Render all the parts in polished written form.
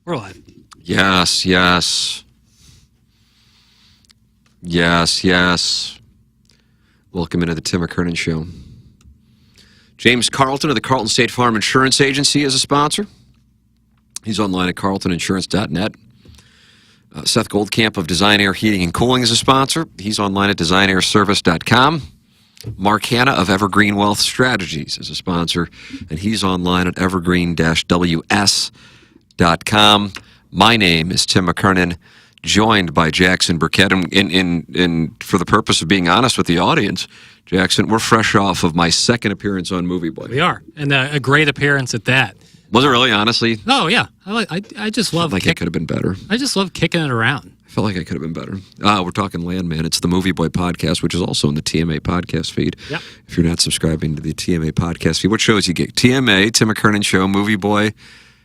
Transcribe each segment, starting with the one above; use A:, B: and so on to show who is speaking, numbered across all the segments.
A: We're live.
B: Yes, yes. Yes, yes. Welcome into the Tim McKernan Show. James Carlton of the Carlton State Farm Insurance Agency is a sponsor. He's online at carltoninsurance.net. Seth Goldcamp of Design Air Heating and Cooling is a sponsor. He's online at designairservice.com. Mark Hanna of Evergreen Wealth Strategies is a sponsor, and he's online at evergreen-ws.com. My name is Tim McKernan, joined by Jackson Burkett. And for the purpose of being honest with the audience, Jackson, we're fresh off of my second appearance on Movie Boy.
A: We are, and a great appearance at that.
B: Was it really, honestly?
A: Oh yeah, I just love.
B: It could have been better.
A: I just love kicking it around.
B: I felt like I could have been better. We're talking Landman. It's the Movie Boy podcast, which is also in the TMA podcast feed.
A: Yep.
B: If you're not subscribing to the TMA podcast feed, what shows you get? TMA, Tim McKernan Show, Movie Boy,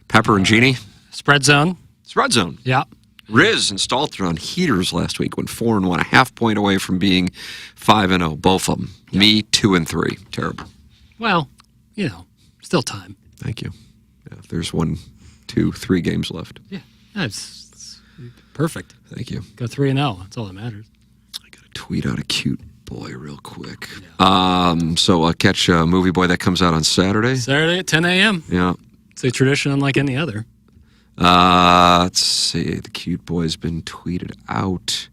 B: Pepper and Genie.
A: Spread Zone.
B: Spread Zone.
A: Yeah.
B: Riz and Stalter on heaters last week, went 4-1, a half point away from being 5-0, both of them. Yep. Me, 2-3. Terrible.
A: Well, still time.
B: Thank you. Yeah, there's 1, 2, 3 games left.
A: Yeah, it's perfect.
B: Thank you.
A: Go 3-0. That's all that matters.
B: I got to tweet out a cute boy real quick. Yeah. So I'll catch Movie Boy. That comes out on Saturday.
A: Saturday at 10 a.m.
B: Yeah.
A: It's a tradition unlike any other.
B: Let's see. The cute boy's been tweeted out,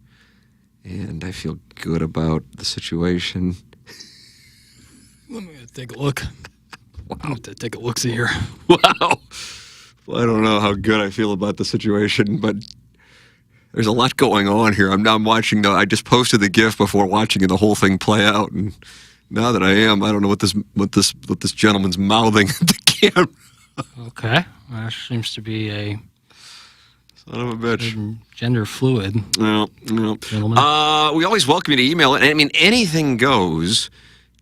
B: and I feel good about the situation.
A: Let me take a look. Wow. I'm going to take a look-see here.
B: Wow. Well, I don't know how good I feel about the situation, but there's a lot going on here. I'm watching I just posted the GIF before watching the whole thing play out, and now that I don't know what this gentleman's mouthing at the camera.
A: Okay. That seems to be a
B: son of a bitch.
A: Gender fluid.
B: No. We always welcome you to email it. I mean, anything goes.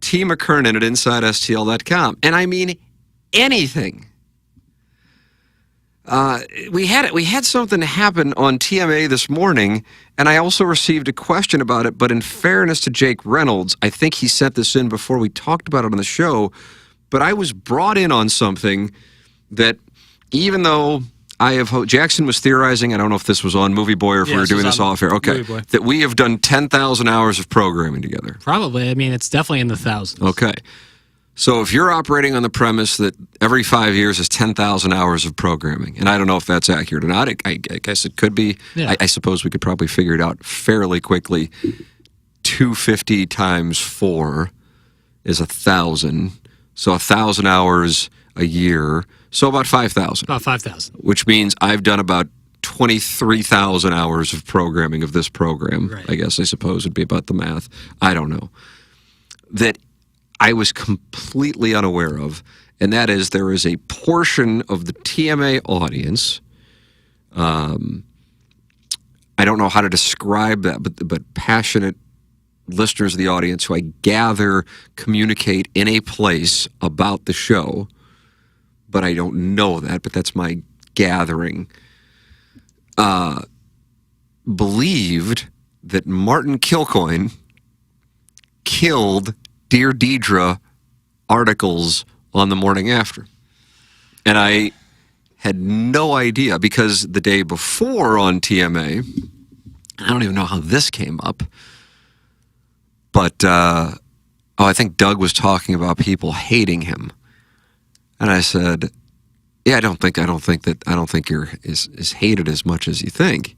B: T. McKernan at InsideSTL.com. And I mean anything. We had something happen on TMA this morning, and I also received a question about it, but in fairness to Jake Reynolds, I think he sent this in before we talked about it on the show, but I was brought in on something that even though Jackson was theorizing, I don't know if this was on Movie Boy or if we were doing this off air, okay, that we have done 10,000 hours of programming together.
A: Probably. I mean, it's definitely in the thousands.
B: Okay. So if you're operating on the premise that every 5 years is 10,000 hours of programming, and I don't know if that's accurate or not, I guess it could be. Yeah. I suppose we could probably figure it out fairly quickly. 250 times 4 is 1,000. So 1,000 hours a year. So about 5,000.
A: About 5,000.
B: Which means I've done about 23,000 hours of programming of this program. Right. I suppose it'd be about the math. I don't know. That I was completely unaware of, and that is there is a portion of the TMA audience, I don't know how to describe that, but passionate listeners of the audience who I gather communicate in a place about the show, but I don't know that, but that's my gathering, believed that Martin Kilcoyne killed Dear Deidre articles on the morning after. And I had no idea because the day before on TMA, I don't even know how this came up, but I think Doug was talking about people hating him. And I said, yeah, I don't think you're as hated as much as you think.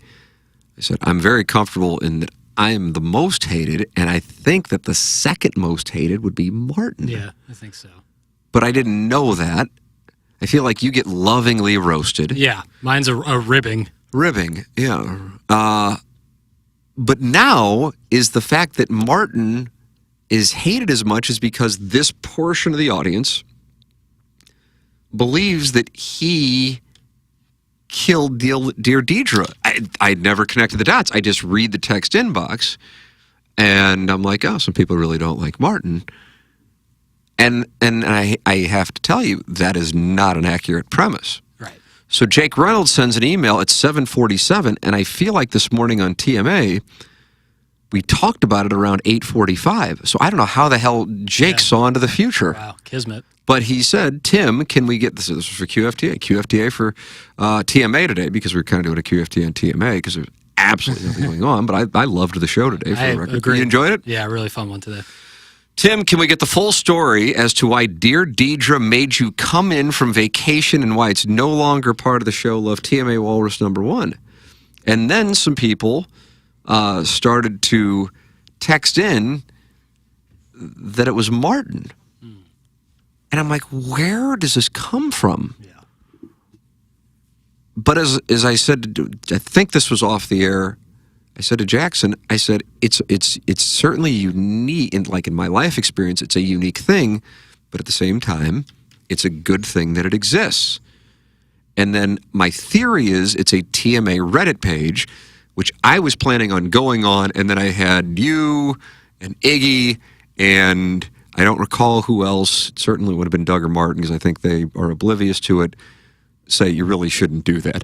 B: I said, I'm very comfortable in that I am the most hated, and I think that the second most hated would be Martin.
A: Yeah, I think so.
B: But I didn't know that. I feel like you get lovingly roasted.
A: Yeah, mine's a ribbing.
B: Ribbing, yeah. But now is the fact that Martin is hated as much as because this portion of the audience believes that he killed Dear Deidre. I'd never connected the dots. I just read the text inbox, and I'm like, oh, some people really don't like Martin. And I have to tell you, that is not an accurate premise.
A: Right.
B: So Jake Reynolds sends an email at 7:47, and I feel like this morning on TMA, we talked about it around 8:45. So I don't know how the hell Jake saw into the future.
A: Wow, kismet.
B: But he said, Tim, can we get this? This was for QFTA for TMA today, because we were kind of doing a QFTA and TMA because there's absolutely nothing going on. But I loved the show today, for the record.
A: Agree.
B: You enjoyed it?
A: Yeah, really fun one today.
B: Tim, can we get the full story as to why Dear Deidre made you come in from vacation and why it's no longer part of the show? Love TMA Walrus #1. And then some people started to text in that it was Martin. And I'm like, where does this come from?
A: Yeah.
B: But as I said, I think this was off the air. I said to Jackson, I said, it's certainly unique. In my life experience, it's a unique thing. But at the same time, it's a good thing that it exists. And then my theory is it's a TMA Reddit page, which I was planning on going on. And then I had you and Iggy and I don't recall who else. It certainly would have been Doug or Martin, because I think they are oblivious to it, say you really shouldn't do that.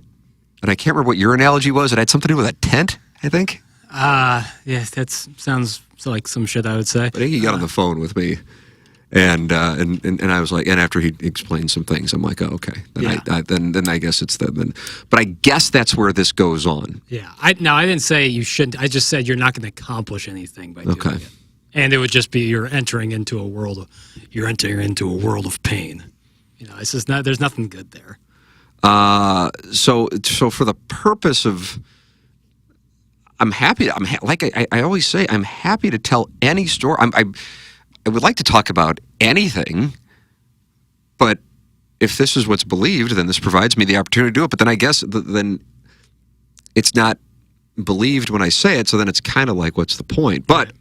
B: And I can't remember what your analogy was. It had something to do with a tent, I think.
A: Yes, that sounds like some shit I would say.
B: But he got on the phone with me, and I was like, and after he explained some things, I'm like, oh, okay. Then I guess it's then. But I guess that's where this goes on.
A: Yeah. I didn't say you shouldn't. I just said you're not going to accomplish anything by doing it. And it would just be you're entering into a world of pain. It's just not. There's nothing good there.
B: So for the purpose of, I'm happy. Like I always say, I'm happy to tell any story. I would like to talk about anything, but if this is what's believed, then this provides me the opportunity to do it. But then I guess then it's not believed when I say it. So then it's kind of like, what's the point? But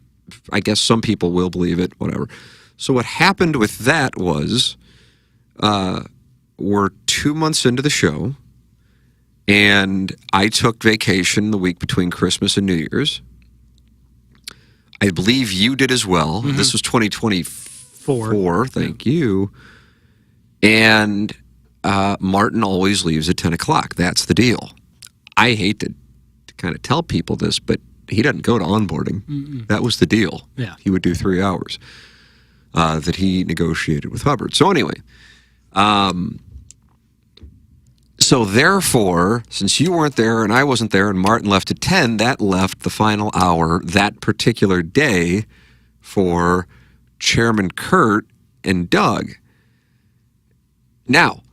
B: I guess some people will believe it, whatever. So what happened with that was, we're 2 months into the show, and I took vacation the week between Christmas and New Year's. I believe you did as well. Mm-hmm. This was 2024. Thank you. And Martin always leaves at 10 o'clock. That's the deal. I hate to kind of tell people this, but he doesn't go to onboarding. Mm-mm. That was the deal.
A: Yeah.
B: He would do 3 hours that he negotiated with Hubbard. So anyway, so therefore, since you weren't there and I wasn't there and Martin left at 10, that left the final hour that particular day for Chairman Kurt and Doug. Now,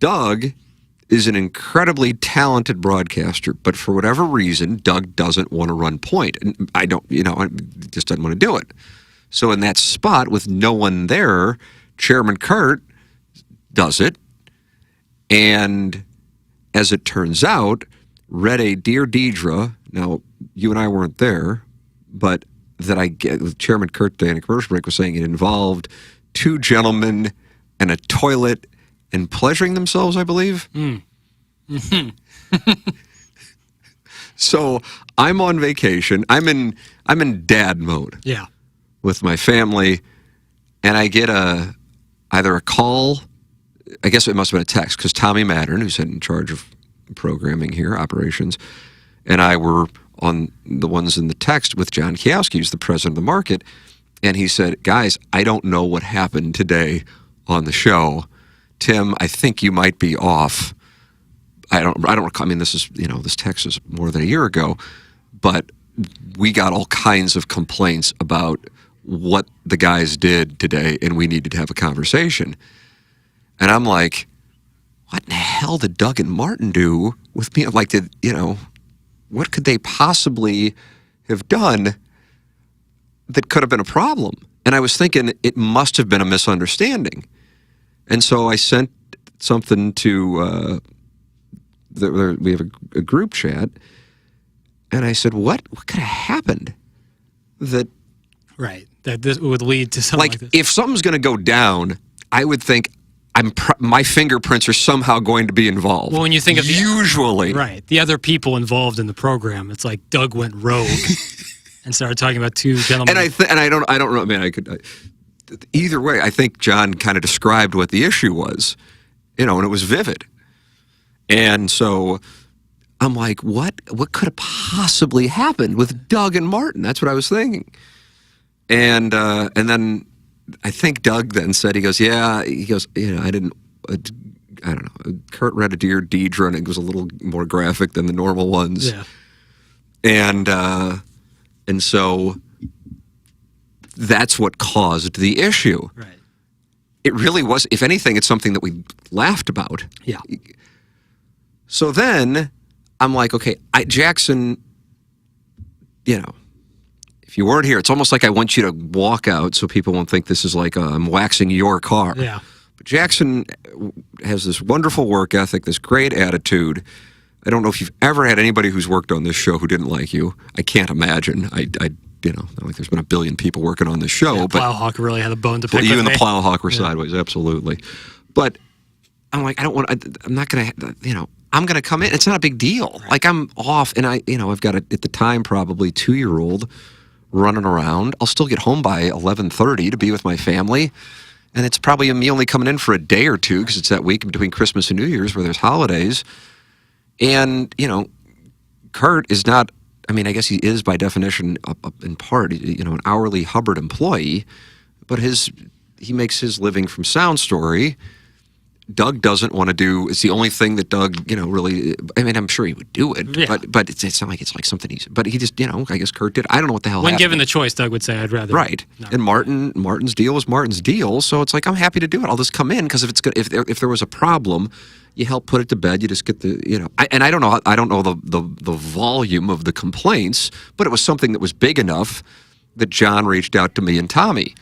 B: Doug is an incredibly talented broadcaster, but for whatever reason, Doug doesn't want to run point. And I just doesn't want to do it. So in that spot with no one there, Chairman Kurt does it. And as it turns out, read a Dear Deidre. Now, you and I weren't there, but that I get with Chairman Kurt today in a commercial break was saying it involved 2 gentlemen and a toilet and pleasuring themselves, I believe. Mm. Mm-hmm. So I'm on vacation. I'm in dad mode.
A: Yeah.
B: With my family, and I get either a call, I guess it must have been a text, because Tommy Mattern, who's in charge of programming here, operations, and I were on the ones in the text with John Kiowski, who's the president of the market, and he said, guys, I don't know what happened today on the show. Tim, I think you might be off. I don't recall. I mean, this is, this text is more than a year ago, but we got all kinds of complaints about what the guys did today, and we needed to have a conversation. And I'm like, what in the hell did Doug and Martin do with me? Like, what could they possibly have done that could have been a problem? And I was thinking it must have been a misunderstanding. And so I sent something to, we have a group chat, and I said, what could have happened that...
A: Right, that this would lead to something like this.
B: If something's going to go down, I would think my fingerprints are somehow going to be involved.
A: Well, when you think of
B: usually,
A: the other people involved in the program, it's like Doug went rogue and started talking about 2 gentlemen.
B: And I don't know. I mean, either way, I think John kind of described what the issue was, and it was vivid. And so I'm like, what could have possibly happened with Doug and Martin? That's what I was thinking. And then I think Doug then said, he goes, I don't know. Kurt read a Dear Deidre, and it was a little more graphic than the normal ones.
A: Yeah.
B: And so that's what caused the issue.
A: Right.
B: It really was, if anything, it's something that we laughed about.
A: Yeah.
B: So then I'm like, okay, Jackson, if you weren't here, it's almost like I want you to walk out so people won't think this is like I'm waxing your car.
A: Yeah.
B: But Jackson has this wonderful work ethic, this great attitude. I don't know if you've ever had anybody who's worked on this show who didn't like you. I can't imagine. Not like there's been a billion people working on this show.
A: Yeah,
B: but
A: Plowhawk really had a bone to pick
B: you
A: with
B: and the
A: me.
B: Plowhawk were sideways, absolutely. But I'm like, I'm not going to, I'm going to come in. It's not a big deal.
A: Right.
B: Like, I'm off, and I've got at the time, probably 2-year-old running around. I'll still get home by 11:30 to be with my family. And it's probably me only coming in for a day or two because it's that week between Christmas and New Year's where there's holidays. And, Kurt is not, I guess he is by definition, in part, an hourly Hubbard employee, but he makes his living from Sound Story. Doug doesn't want to do, it's the only thing that Doug, really, I'm sure he would do it,
A: Yeah.
B: but it's not like it's like something but he just, I guess Kurt did. I don't know what the hell
A: When
B: happened.
A: given the choice, Doug would say, I'd rather.
B: Right.
A: not.
B: And Martin's deal was Martin's deal, so it's like, I'm happy to do it. I'll just come in, because if there was a problem, you help put it to bed. You just get the, I don't know the volume of the complaints, but it was something that was big enough that John reached out to me and Tommy.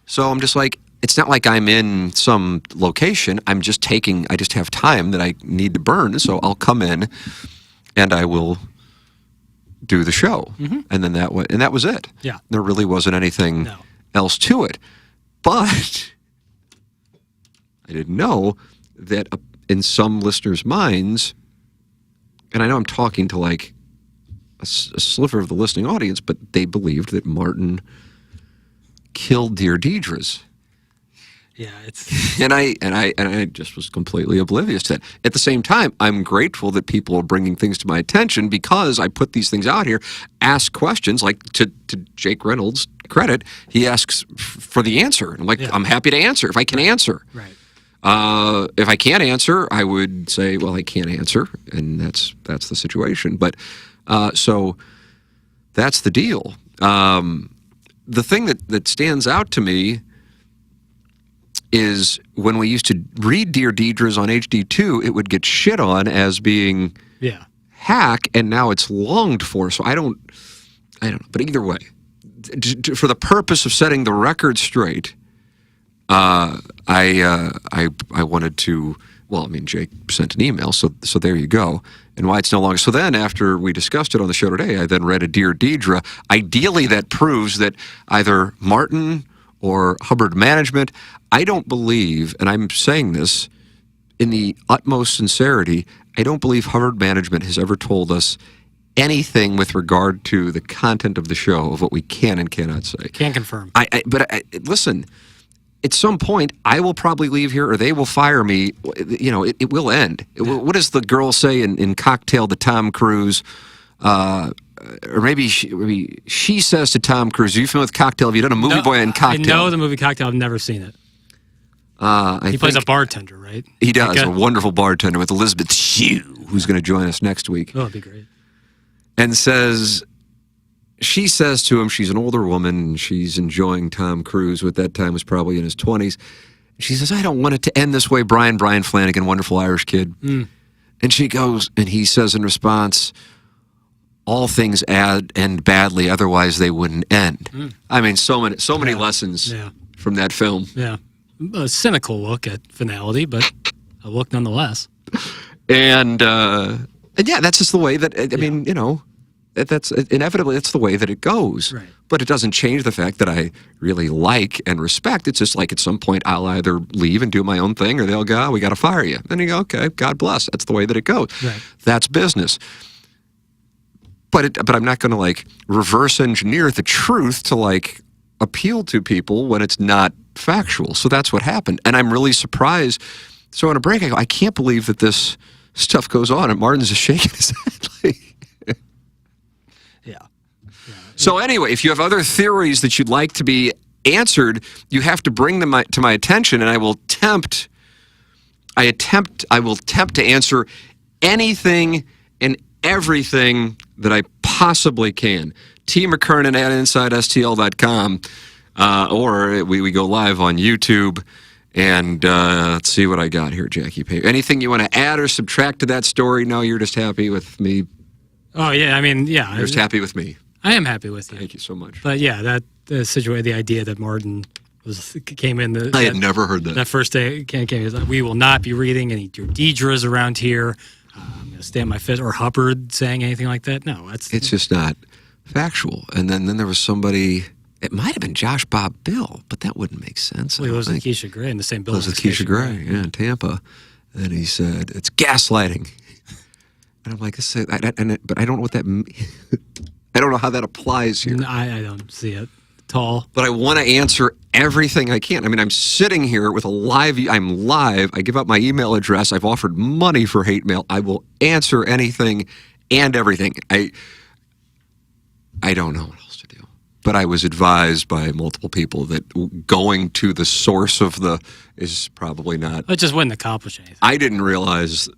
B: So I'm just like, it's not like I'm in some location. I just have time that I need to burn, so I'll come in and I will do the show. Mm-hmm. And then that was it.
A: Yeah.
B: There really wasn't anything else to it. But I didn't know that in some listeners' minds, and I know I'm talking to like a sliver of the listening audience, but they believed that Martin killed Dear Deidre's.
A: Yeah, it's
B: and I just was completely oblivious to that. At the same time, I'm grateful that people are bringing things to my attention, because I put these things out here, ask questions. Like, to Jake Reynolds' credit, he asks for the answer. And I'm like, I'm happy to answer if I can answer.
A: right.
B: If I can't answer, I would say, well, I can't answer, and that's the situation. But so that's the deal. The thing that stands out to me is when we used to read Dear Deidre's on HD2, it would get shit on as being hack, and now it's longed for. So I don't know. But either way, for the purpose of setting the record straight, I wanted to. Well, Jake sent an email, so there you go. And why it's no longer. So then, after we discussed it on the show today, I then read a Dear Deidre. Ideally, that proves that either Martin or Hubbard Management, I don't believe, and I'm saying this in the utmost sincerity, I don't believe Hubbard Management has ever told us anything with regard to the content of the show, of what we can and cannot say.
A: Can't confirm.
B: But listen, at some point, I will probably leave here, or they will fire me. It will end. What does the girl say in Cocktail to Tom Cruise? Or maybe she says to Tom Cruise, "Are you familiar with Cocktail? Have you done a movie boy in Cocktail?"
A: I know the movie Cocktail. I've never seen it. He plays a bartender, right?
B: He does, a wonderful bartender with Elizabeth Shue, who's going to join us next week.
A: Oh, that'd be great.
B: And she says to him, she's an older woman, and she's enjoying Tom Cruise, who at that time was probably in his 20s. She says, "I don't want it to end this way, Brian Flanagan, wonderful Irish kid." Mm. And she goes, and he says in response, "All things end badly, otherwise they wouldn't end." Mm. So many lessons from that film.
A: Yeah. A cynical look at finality, but a look nonetheless.
B: And that's just the way that, that's inevitably, that's the way that it goes.
A: Right.
B: But it doesn't change the fact that I really like and respect. It's just like, at some point, I'll either leave and do my own thing, or they'll go, "We got to fire you." Then you go, "Okay, God bless." That's the way that it goes.
A: Right.
B: That's business. But I'm not going to reverse engineer the truth to appeal to people when it's not factual. So that's what happened. And I'm really surprised. So on a break, I go, I can't believe that this stuff goes on, and Martin's just shaking his head like...
A: Yeah.
B: So anyway, if you have other theories that you'd like to be answered, you have to bring them to my attention, and I will attempt to answer anything and everything that I possibly can. T. McKernan at InsideSTL.com, or we go live on YouTube. And let's see what I got here, Jackie. Anything you want to add or subtract to that story? No, you're just happy with me.
A: Oh, yeah. I mean, yeah.
B: You're just happy with me.
A: I am happy with you.
B: Thank you so much.
A: But yeah, the idea that Martin came in.
B: I had never heard that.
A: That first day came. He was like, we will not be reading any Deidres around here. I'm going to stand my fist. Or Hubbard saying anything like that. No, it's
B: just not factual. And then there was somebody. It might have been Josh Bob Bill, but that wouldn't make sense.
A: Well, he was with Keisha Gray in the same building.
B: He was with Keisha Gray, yeah, in Tampa. And he said, it's gaslighting. And I'm like, but I don't know what that I don't know how that applies here.
A: No, I don't see it at all.
B: But I want to answer everything I can. I mean, I'm sitting here with I'm live. I give out my email address. I've offered money for hate mail. I will answer anything and everything. I don't know what else to do. But I was advised by multiple people that going to the source of is probably not...
A: It just wouldn't accomplish anything.
B: I didn't realize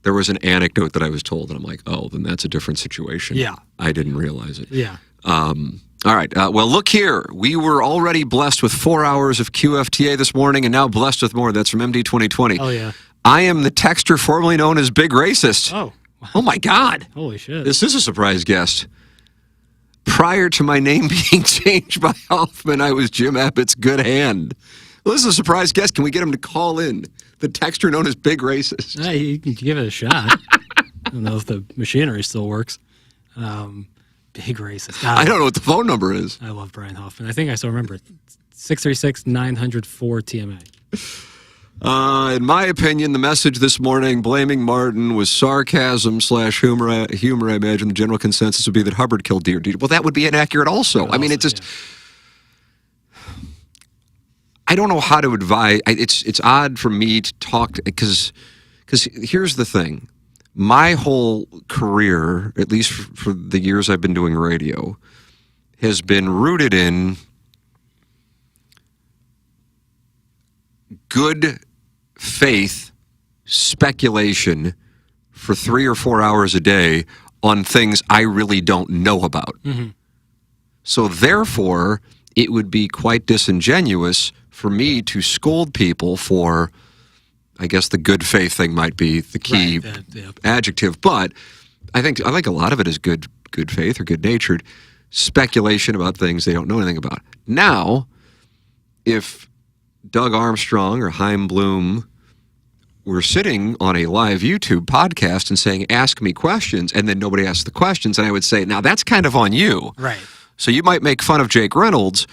B: there was an anecdote that I was told, and I'm like, oh, then that's a different situation.
A: Yeah.
B: I didn't realize it.
A: Yeah.
B: All right. Well, look here. We were already blessed with 4 hours of QFTA this morning, and now blessed with more. That's from MD 2020.
A: Oh, yeah.
B: I am the texter formerly known as Big Racist.
A: Oh. Wow.
B: Oh, my God.
A: Holy shit.
B: This is a surprise guest. Prior to my name being changed by Hoffman, I was Jim Abbott's good hand. Well, this is a surprise guest. Can we get him to call in? The texter known as Big Racist.
A: You can give it a shot. I don't know if the machinery still works. Big Racist. God,
B: I don't know what the phone number is.
A: I love Brian Hoffman. I think I still remember it. 636-900-4TMA.
B: In my opinion, the message this morning blaming Martin was sarcasm / humor. I imagine the general consensus would be that Hubbard killed Deidre. Well, that would be inaccurate also. I mean, it just... Yeah. I don't know how to advise. It's odd for me to talk, because here's the thing. My whole career, at least for the years I've been doing radio, has been rooted in good faith speculation for 3 or 4 hours a day on things I really don't know about. Mm-hmm. So therefore, it would be quite disingenuous for me to scold people for, I guess the good faith thing might be the key adjective, but I think a lot of it is good faith or good-natured speculation about things they don't know anything about. Now, if Doug Armstrong or Chaim Bloom were sitting on a live YouTube podcast and saying, ask me questions, and then nobody asked the questions, and I would say, now that's kind of on you.
A: Right.
B: So you might make fun of Jake Reynolds,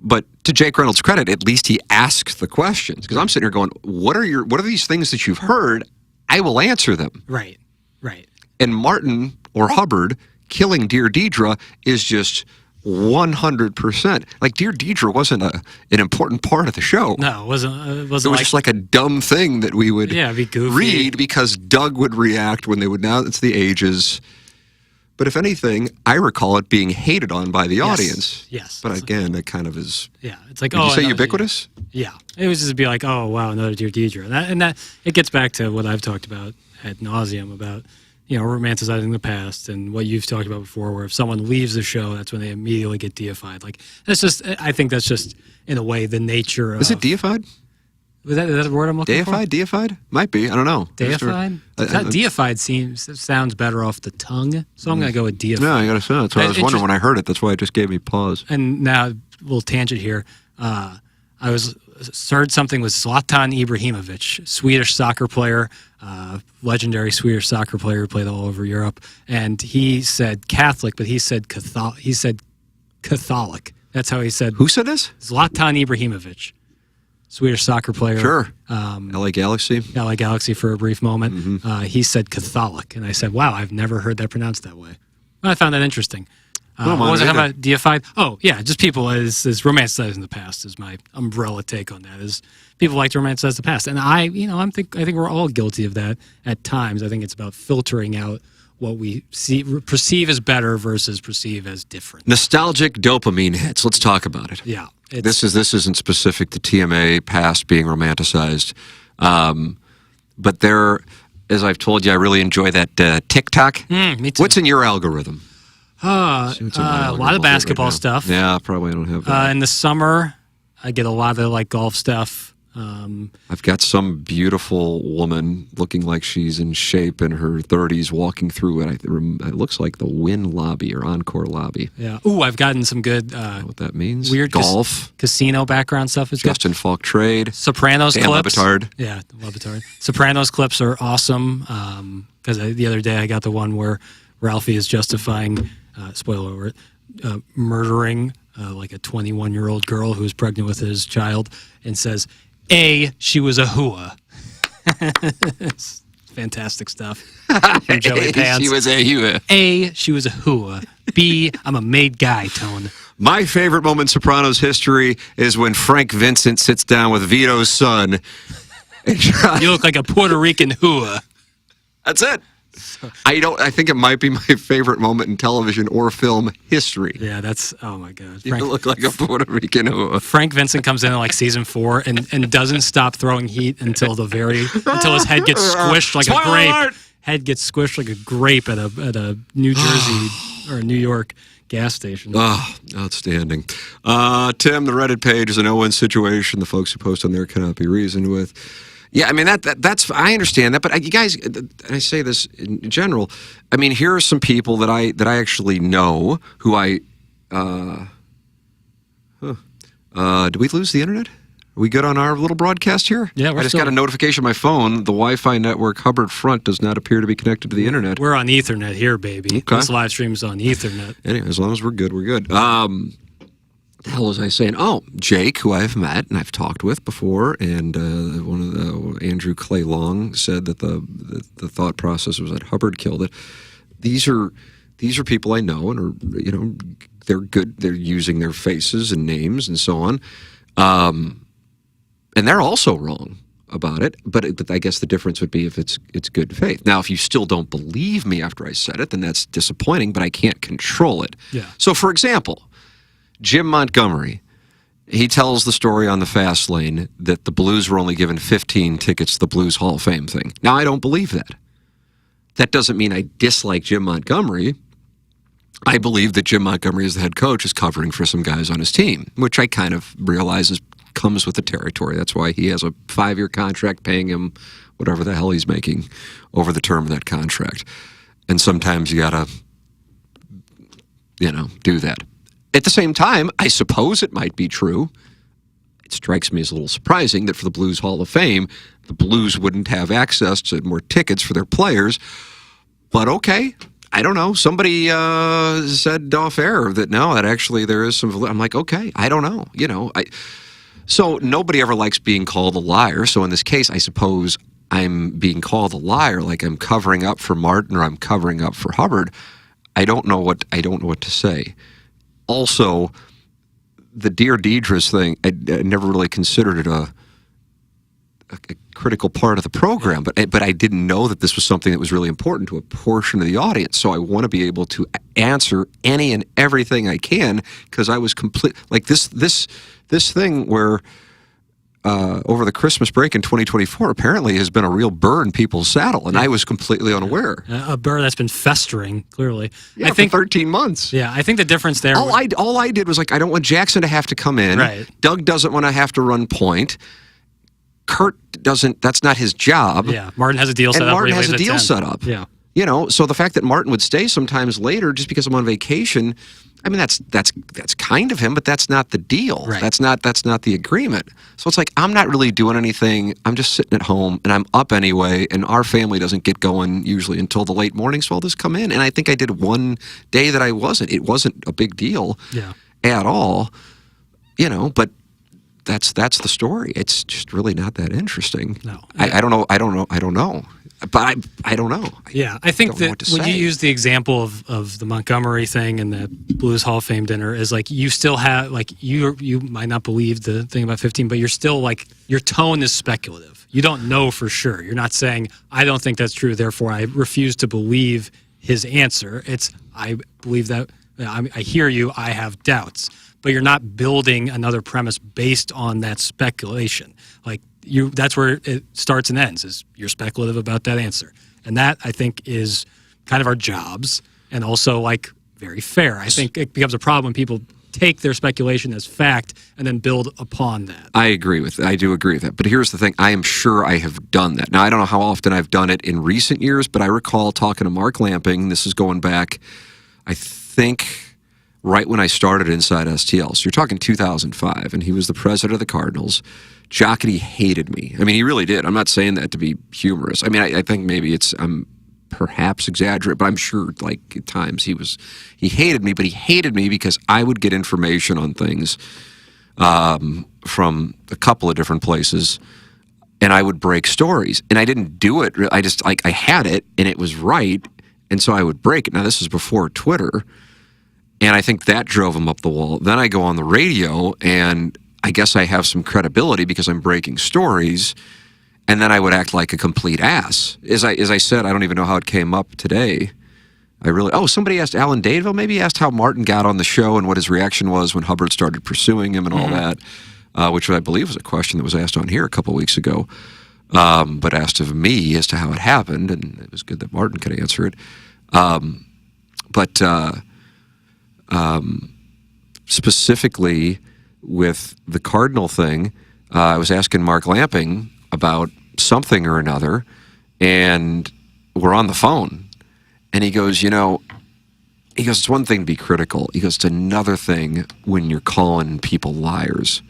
B: but to Jake Reynolds' credit, at least he asked the questions. Because I'm sitting here going, what are these things that you've heard? I will answer them.
A: Right.
B: And Martin or Hubbard killing Dear Deidre is just 100%. Like, Dear Deidre wasn't an important part of the show.
A: No, it wasn't. It was
B: just like a dumb thing that we would
A: be goofy.
B: Read because Doug would react when they would announce the ages. But if anything, I recall it being hated on by the audience.
A: Yes.
B: But again, it kind of is...
A: Yeah. It's like,
B: Did you say ubiquitous?
A: Yeah. It was just be like, oh, wow, another Dear Deidre. And that it gets back to what I've talked about ad nauseum about, romanticizing the past, and what you've talked about before, where if someone leaves the show, that's when they immediately get deified. Like, I think that's just, in a way, the nature of...
B: Is it deified?
A: Is that a word I'm looking for?
B: Deified? Might be. I don't know.
A: Deified? Deified sounds better off the tongue, so I'm going to go with deified.
B: Yeah, I got to say. That's what I was wondering when I heard it. That's why it just gave me pause.
A: And now, a little tangent here. I heard something with Zlatan Ibrahimovic, Swedish soccer player, legendary Swedish soccer player who played all over Europe. And he said Catholic, but he said Catholic. That's how he said.
B: Who said this?
A: Zlatan Ibrahimovic. Swedish soccer player.
B: Sure. LA Galaxy.
A: LA Galaxy for a brief moment.
B: Mm-hmm.
A: He said Catholic. And I said, wow, I've never heard that pronounced that way. Well, I found that interesting. What was I talking about? Deified? Oh, yeah, just people as romanticizing the past is my umbrella take on that. Is people like to romanticize the past, and I think we're all guilty of that at times. I think it's about filtering out what we perceive as better versus perceive as different.
B: Nostalgic dopamine hits. Let's talk about it.
A: Yeah,
B: this isn't specific to TMA past being romanticized, but there, as I've told you, I really enjoy that TikTok.
A: Me too.
B: What's in your algorithm?
A: A lot of basketball stuff.
B: Yeah, probably I don't have that.
A: In the summer, I get a lot of golf stuff.
B: I've got some beautiful woman looking like she's in shape in her 30s walking through it. It looks like the Wynn lobby or Encore lobby.
A: Yeah. Ooh, I've gotten some good.
B: What that means?
A: Weird
B: golf,
A: casino background stuff is
B: Justin Falk trade,
A: Sopranos
B: Dan
A: clips.
B: Le Batard.
A: Yeah, Le Batard. Sopranos clips are awesome. Because the other day I got the one where Ralphie is justifying, spoiler alert, murdering like a 21-year-old girl who was pregnant with his child, and says, A, she was a hooah. It's fantastic stuff from Joey Pants.
B: She was a hooah.
A: A, she was a hooah. B, I'm a made guy, Tone.
B: My favorite moment in Sopranos history is when Frank Vincent sits down with Vito's son.
A: You look like a Puerto Rican hooah.
B: That's it. I think it might be my favorite moment in television or film history.
A: Yeah, that's, oh my God.
B: You look like a Puerto Rican hooah.
A: Frank Vincent comes in like season 4 and doesn't stop throwing heat until his head gets squished like a grape. Head gets squished like a grape at a New Jersey or a New York gas station.
B: Oh, outstanding. Tim, the Reddit page is an no-win situation. The folks who post on there cannot be reasoned with. Yeah, I mean, that's I understand that, but you guys, and I say this in general, I mean, here are some people that I actually know who did we lose the internet? Are we good on our little broadcast here?
A: Yeah,
B: I just got a notification on my phone. The Wi-Fi network Hubbard front does not appear to be connected to the internet.
A: We're on Ethernet here, baby.
B: Okay.
A: This live stream's on Ethernet.
B: Anyway, as long as we're good, we're good. The hell was I saying? Oh, Jake, who I've met and I've talked with before, and Andrew Clay Long said that the thought process was that Hubbard killed it. These are people I know and are they're good. They're using their faces and names and so on, and they're also wrong about it. But I guess the difference would be if it's good faith. Now, if you still don't believe me after I said it, then that's disappointing. But I can't control it.
A: Yeah.
B: So, for example, Jim Montgomery, he tells the story on the Fast Lane that the Blues were only given 15 tickets to the Blues Hall of Fame thing. Now, I don't believe that. That doesn't mean I dislike Jim Montgomery. I believe that Jim Montgomery, as the head coach, is covering for some guys on his team, which I kind of realize comes with the territory. That's why he has a 5-year contract paying him whatever the hell he's making over the term of that contract. And sometimes you got to, do that. At the same time, I suppose it might be true. It strikes me as a little surprising that for the Blues Hall of Fame, the Blues wouldn't have access to more tickets for their players. But okay, I don't know. Somebody said off air that no, that actually there is some. I'm like, okay, I don't know. So nobody ever likes being called a liar. So in this case, I suppose I'm being called a liar, like I'm covering up for Martin or I'm covering up for Hubbard. I don't know what to say. Also, the Dear Deidre's thing, I never really considered it a critical part of the program, but I didn't know that this was something that was really important to a portion of the audience. So I want to be able to answer any and everything I can, because I was like this thing where over the Christmas break in 2024 apparently has been a real burr in people's saddle, and I was completely unaware.
A: A burr that's been festering, clearly.
B: Yeah, I think for 13 months.
A: Yeah, I think the difference there.
B: All I did was I don't want Jackson to have to come in.
A: Right.
B: Doug doesn't want to have to run point. Kurt doesn't. That's not his job.
A: Yeah, Martin has a deal set up.
B: Martin has a deal set up.
A: Yeah.
B: So the fact that Martin would stay sometimes later just because I'm on vacation, I mean that's kind of him, but that's not the deal.
A: Right.
B: That's not the agreement. So it's like I'm not really doing anything. I'm just sitting at home and I'm up anyway, and our family doesn't get going usually until the late morning, so I'll just come in. And I think I did one day that I wasn't. It wasn't a big deal at all. But that's the story. It's just really not that interesting.
A: No.
B: I don't know. but I don't know.
A: I think
B: don't know what
A: that
B: to
A: when you
B: say.
A: use the example of the Montgomery thing and the Blues Hall of Fame dinner is like you still have like you might not believe the thing about 15, but you're still like your tone is speculative. You don't know for sure. You're not saying I don't think that's true, therefore I refuse to believe his answer. It's I believe that I hear you. I have doubts, but you're not building another premise based on that speculation. Like that's where it starts and ends. Is you're speculative about that answer, and that I think is kind of our jobs, and also like very fair. I think it becomes a problem when people take their speculation as fact and then build upon that.
B: I agree with that. I do agree with that. But here's the thing. I am sure I have done that. Now, I don't know how often I've done it in recent years, but I recall talking to Mark Lamping. This is going back, I think, right when I started Inside STL. So you're talking 2005, and he was the president of the Cardinals. Jocketty hated me. I mean, he really did. I'm not saying that to be humorous. I mean, I think maybe I'm perhaps exaggerate, but I'm sure like at times he hated me, but he hated me because I would get information on things from a couple of different places, and I would break stories, and I didn't do it. I just like I had it, and it was right, and so I would break it. Now this is before Twitter, and I think that drove him up the wall. Then I go on the radio, and I guess I have some credibility because I'm breaking stories. And then I would act like a complete ass. As I said, I don't even know how it came up today. Somebody asked Alan Dadeville, maybe asked how Martin got on the show and what his reaction was when Hubbard started pursuing him and all that, which I believe was a question that was asked on here a couple of weeks ago, but asked of me as to how it happened, and it was good that Martin could answer it. But specifically with the Cardinal thing, I was asking Mark Lamping about something or another, and we're on the phone, and he goes, it's one thing to be critical. He goes, it's another thing when you're calling people liars.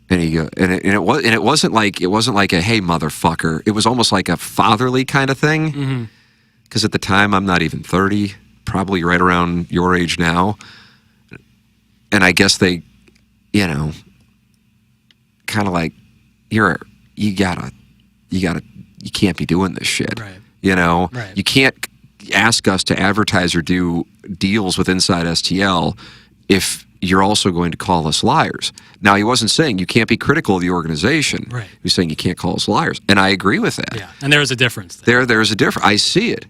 B: And he go, and it wasn't like a hey motherfucker. It was almost like a fatherly kind of thing. Because at the time I'm not even 30, probably right around your age now, and I guess they, kind of like you can't be doing this shit.
A: Right.
B: Right. You can't ask us to advertise or do deals with Inside STL if you're also going to call us liars. Now, he wasn't saying you can't be critical of the organization.
A: Right.
B: He was saying you can't call us liars. And I agree with that.
A: Yeah, and there is a difference.
B: There's a difference. I see it.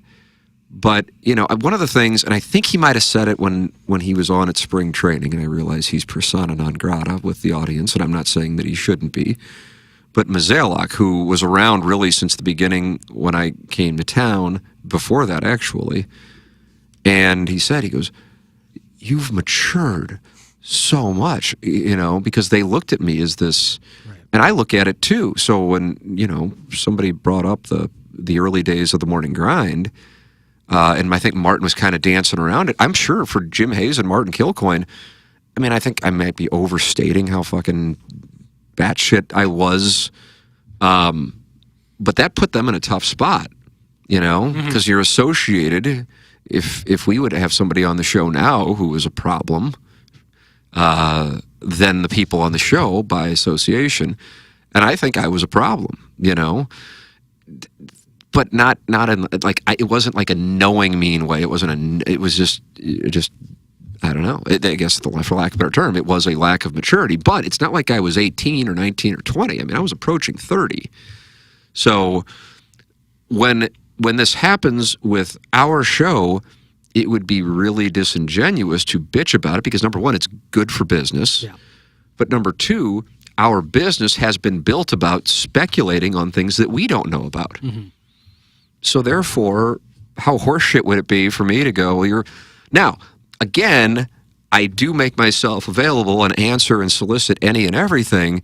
B: But, one of the things, and I think he might have said it when he was on at spring training, and I realize he's persona non grata with the audience, and I'm not saying that he shouldn't be, but Mozeliak, who was around really since the beginning when I came to town, before that actually, and he goes, you've matured so much, because they looked at me as this, right. And I look at it too. So when, somebody brought up the early days of the morning grind, and I think Martin was kind of dancing around it. I'm sure for Jim Hayes and Martin Kilcoyne, I mean, I think I might be overstating how fucking batshit I was, but that put them in a tough spot, because you're associated. If we would have somebody on the show now who was a problem, then the people on the show by association, and I think I was a problem, but not in like it wasn't like a knowing mean way. It wasn't it was just I don't know. I guess for lack of a better term, it was a lack of maturity. But it's not like I was 18 or 19 or 20. I mean, I was approaching 30. So when this happens with our show, it would be really disingenuous to bitch about it because number one, it's good for business. Yeah. But number two, our business has been built about speculating on things that we don't know about. Mm-hmm. So therefore, how horseshit would it be for me to go, now, again, I do make myself available and answer and solicit any and everything,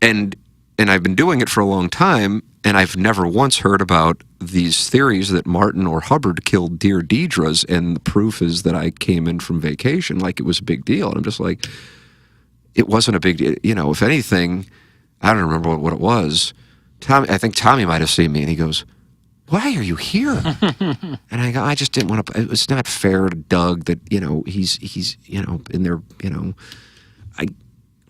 B: and I've been doing it for a long time, and I've never once heard about these theories that Martin or Hubbard killed dear Deidre's, and the proof is that I came in from vacation like it was a big deal. And I'm just like, it wasn't a big deal. If anything, I don't remember what it was. I think Tommy might have seen me, and he goes, why are you here? And I go, I just didn't want to. It's not fair to Doug that he's in there.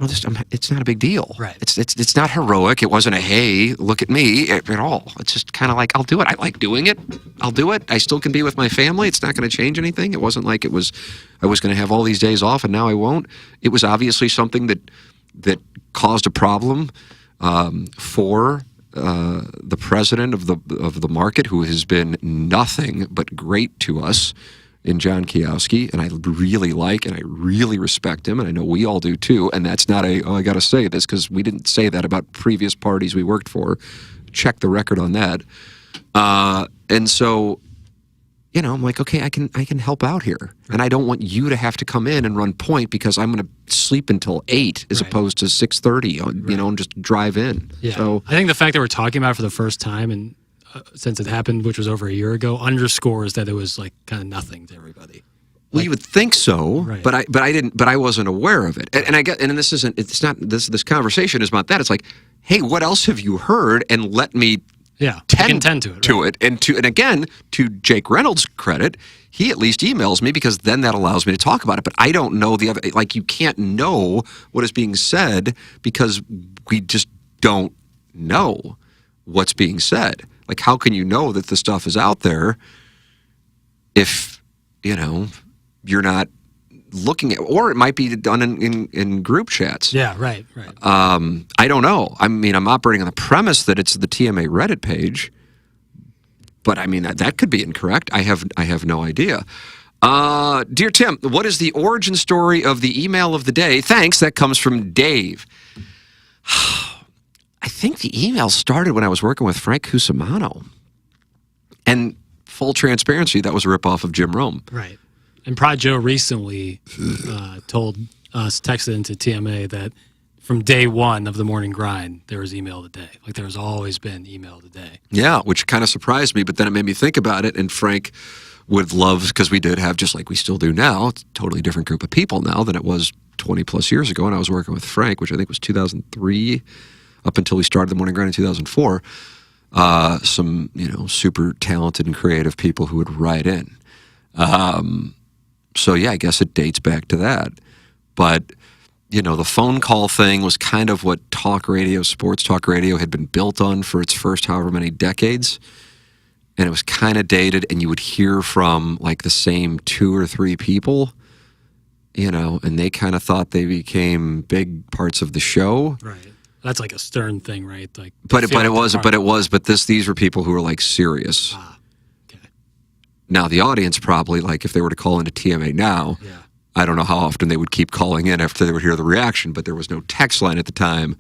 B: it's not a big deal.
A: Right.
B: It's not heroic. It wasn't a, hey, look at me at all. It's just kind of like, I'll do it. I like doing it. I'll do it. I still can be with my family. It's not going to change anything. It wasn't like I was going to have all these days off and now I won't. It was obviously something that caused a problem for the president of the market, who has been nothing but great to us, in John Kiowski, and I really like and I really respect him, and I know we all do too. And that's not I got to say this because we didn't say that about previous parties we worked for. Check the record on that. And so, I'm like, okay, I can help out here, and I don't want you to have to come in and run point because I'm going to sleep until 8 as opposed to 6:30. And just drive in.
A: Yeah.
B: So
A: I think the fact that we're talking about it for the first time and since it happened, which was over a year ago, underscores that it was like kind of nothing to everybody.
B: Well, you would think so,
A: right.
B: but I wasn't aware of it. And I get, and it's not this conversation is about that. It's like, hey, what else have you heard? And let me tend to it. And again, to Jake Reynolds' credit, he at least emails me because then that allows me to talk about it. But I don't know the other. Like, you can't know what is being said because we just don't know what's being said. Like, how can you know that the stuff is out there if, you're not looking at, or it might be done in group chats.
A: Yeah, right.
B: I don't know. I mean, I'm operating on the premise that it's the TMA Reddit page, but I mean, that could be incorrect. I have no idea. Dear Tim, what is the origin story of the email of the day? Thanks. That comes from Dave. I think the email started when I was working with Frank Cusimano. And full transparency, that was a ripoff of Jim Rome.
A: Right. And Prod Joe recently told us, texted into TMA, that from day one of the morning grind, there was email of the day. Like, there has always been email of the day.
B: Yeah, which kind of surprised me, but then it made me think about it. And Frank would love, because we did have, just like we still do now, it's a totally different group of people now than it was 20 plus years ago when I was working with Frank, which I think was 2003. Up until we started the morning grind in 2004, some super talented and creative people who would write in. So yeah, I guess it dates back to that. But the phone call thing was kind of what sports talk radio had been built on for its first however many decades, and it was kind of dated. And you would hear from like the same 2 or 3 people, and they kind of thought they became big parts of the show.
A: Right. That's like a Stern thing, right? Like,
B: but these were people who were like serious.
A: Okay.
B: Now the audience probably, like, if they were to call into TMA now, I don't know how often they would keep calling in after they would hear the reaction, but there was no text line at the time.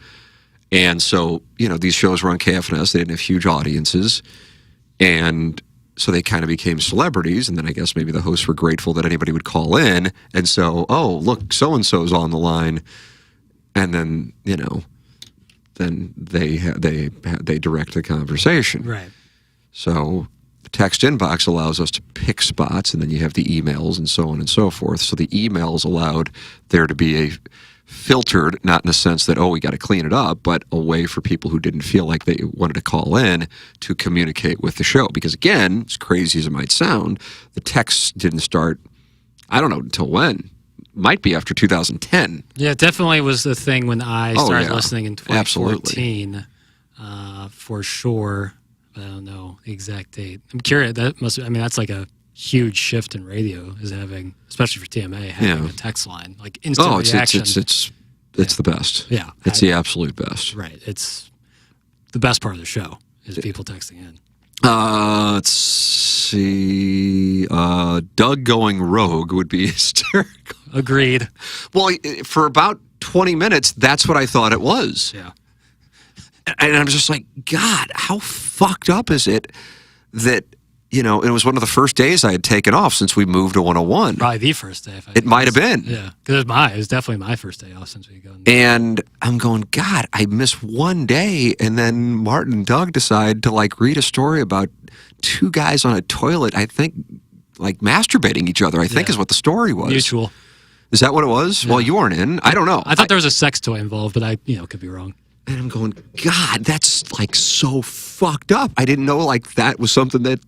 B: And so, these shows were on KFNS. They didn't have huge audiences. And so they kind of became celebrities. And then I guess maybe the hosts were grateful that anybody would call in. And so, oh, look, so-and-so's on the line. And then, then they direct the conversation.
A: Right.
B: So the text inbox allows us to pick spots, and then you have the emails and so on and so forth. So the emails allowed there to be a filtered, not in a sense that, we got to clean it up, but a way for people who didn't feel like they wanted to call in to communicate with the show. Because again, as crazy as it might sound, the texts didn't start, I don't know, until when? Might be after 2010.
A: Yeah, it definitely was the thing when I started listening in 2014, for sure. But I don't know the exact date. I'm curious. That's like a huge shift in radio, is having, especially for TMA, having a text line, like instant reaction.
B: It's the best.
A: Yeah,
B: it's the absolute best.
A: Right. It's the best part of the show is people texting in.
B: Let's see. Doug going rogue would be hysterical.
A: Agreed.
B: Well, for about 20 minutes, that's what I thought it was.
A: Yeah.
B: And I'm just like, God, how fucked up is it that, it was one of the first days I had taken off since we moved to 101.
A: Probably the first day.
B: It might have been.
A: Yeah. Because it was definitely my first day off since we go.
B: And I'm going, God, I missed one day. And then Martin and Doug decide to read a story about 2 guys on a toilet, I think, masturbating each other, I think is what the story was.
A: Mutual.
B: Is that what it was? Yeah. Well, you weren't in. I don't know.
A: I thought there was a sex toy involved, but I could be wrong.
B: And I'm going, God, that's so fucked up. I didn't know that was something that,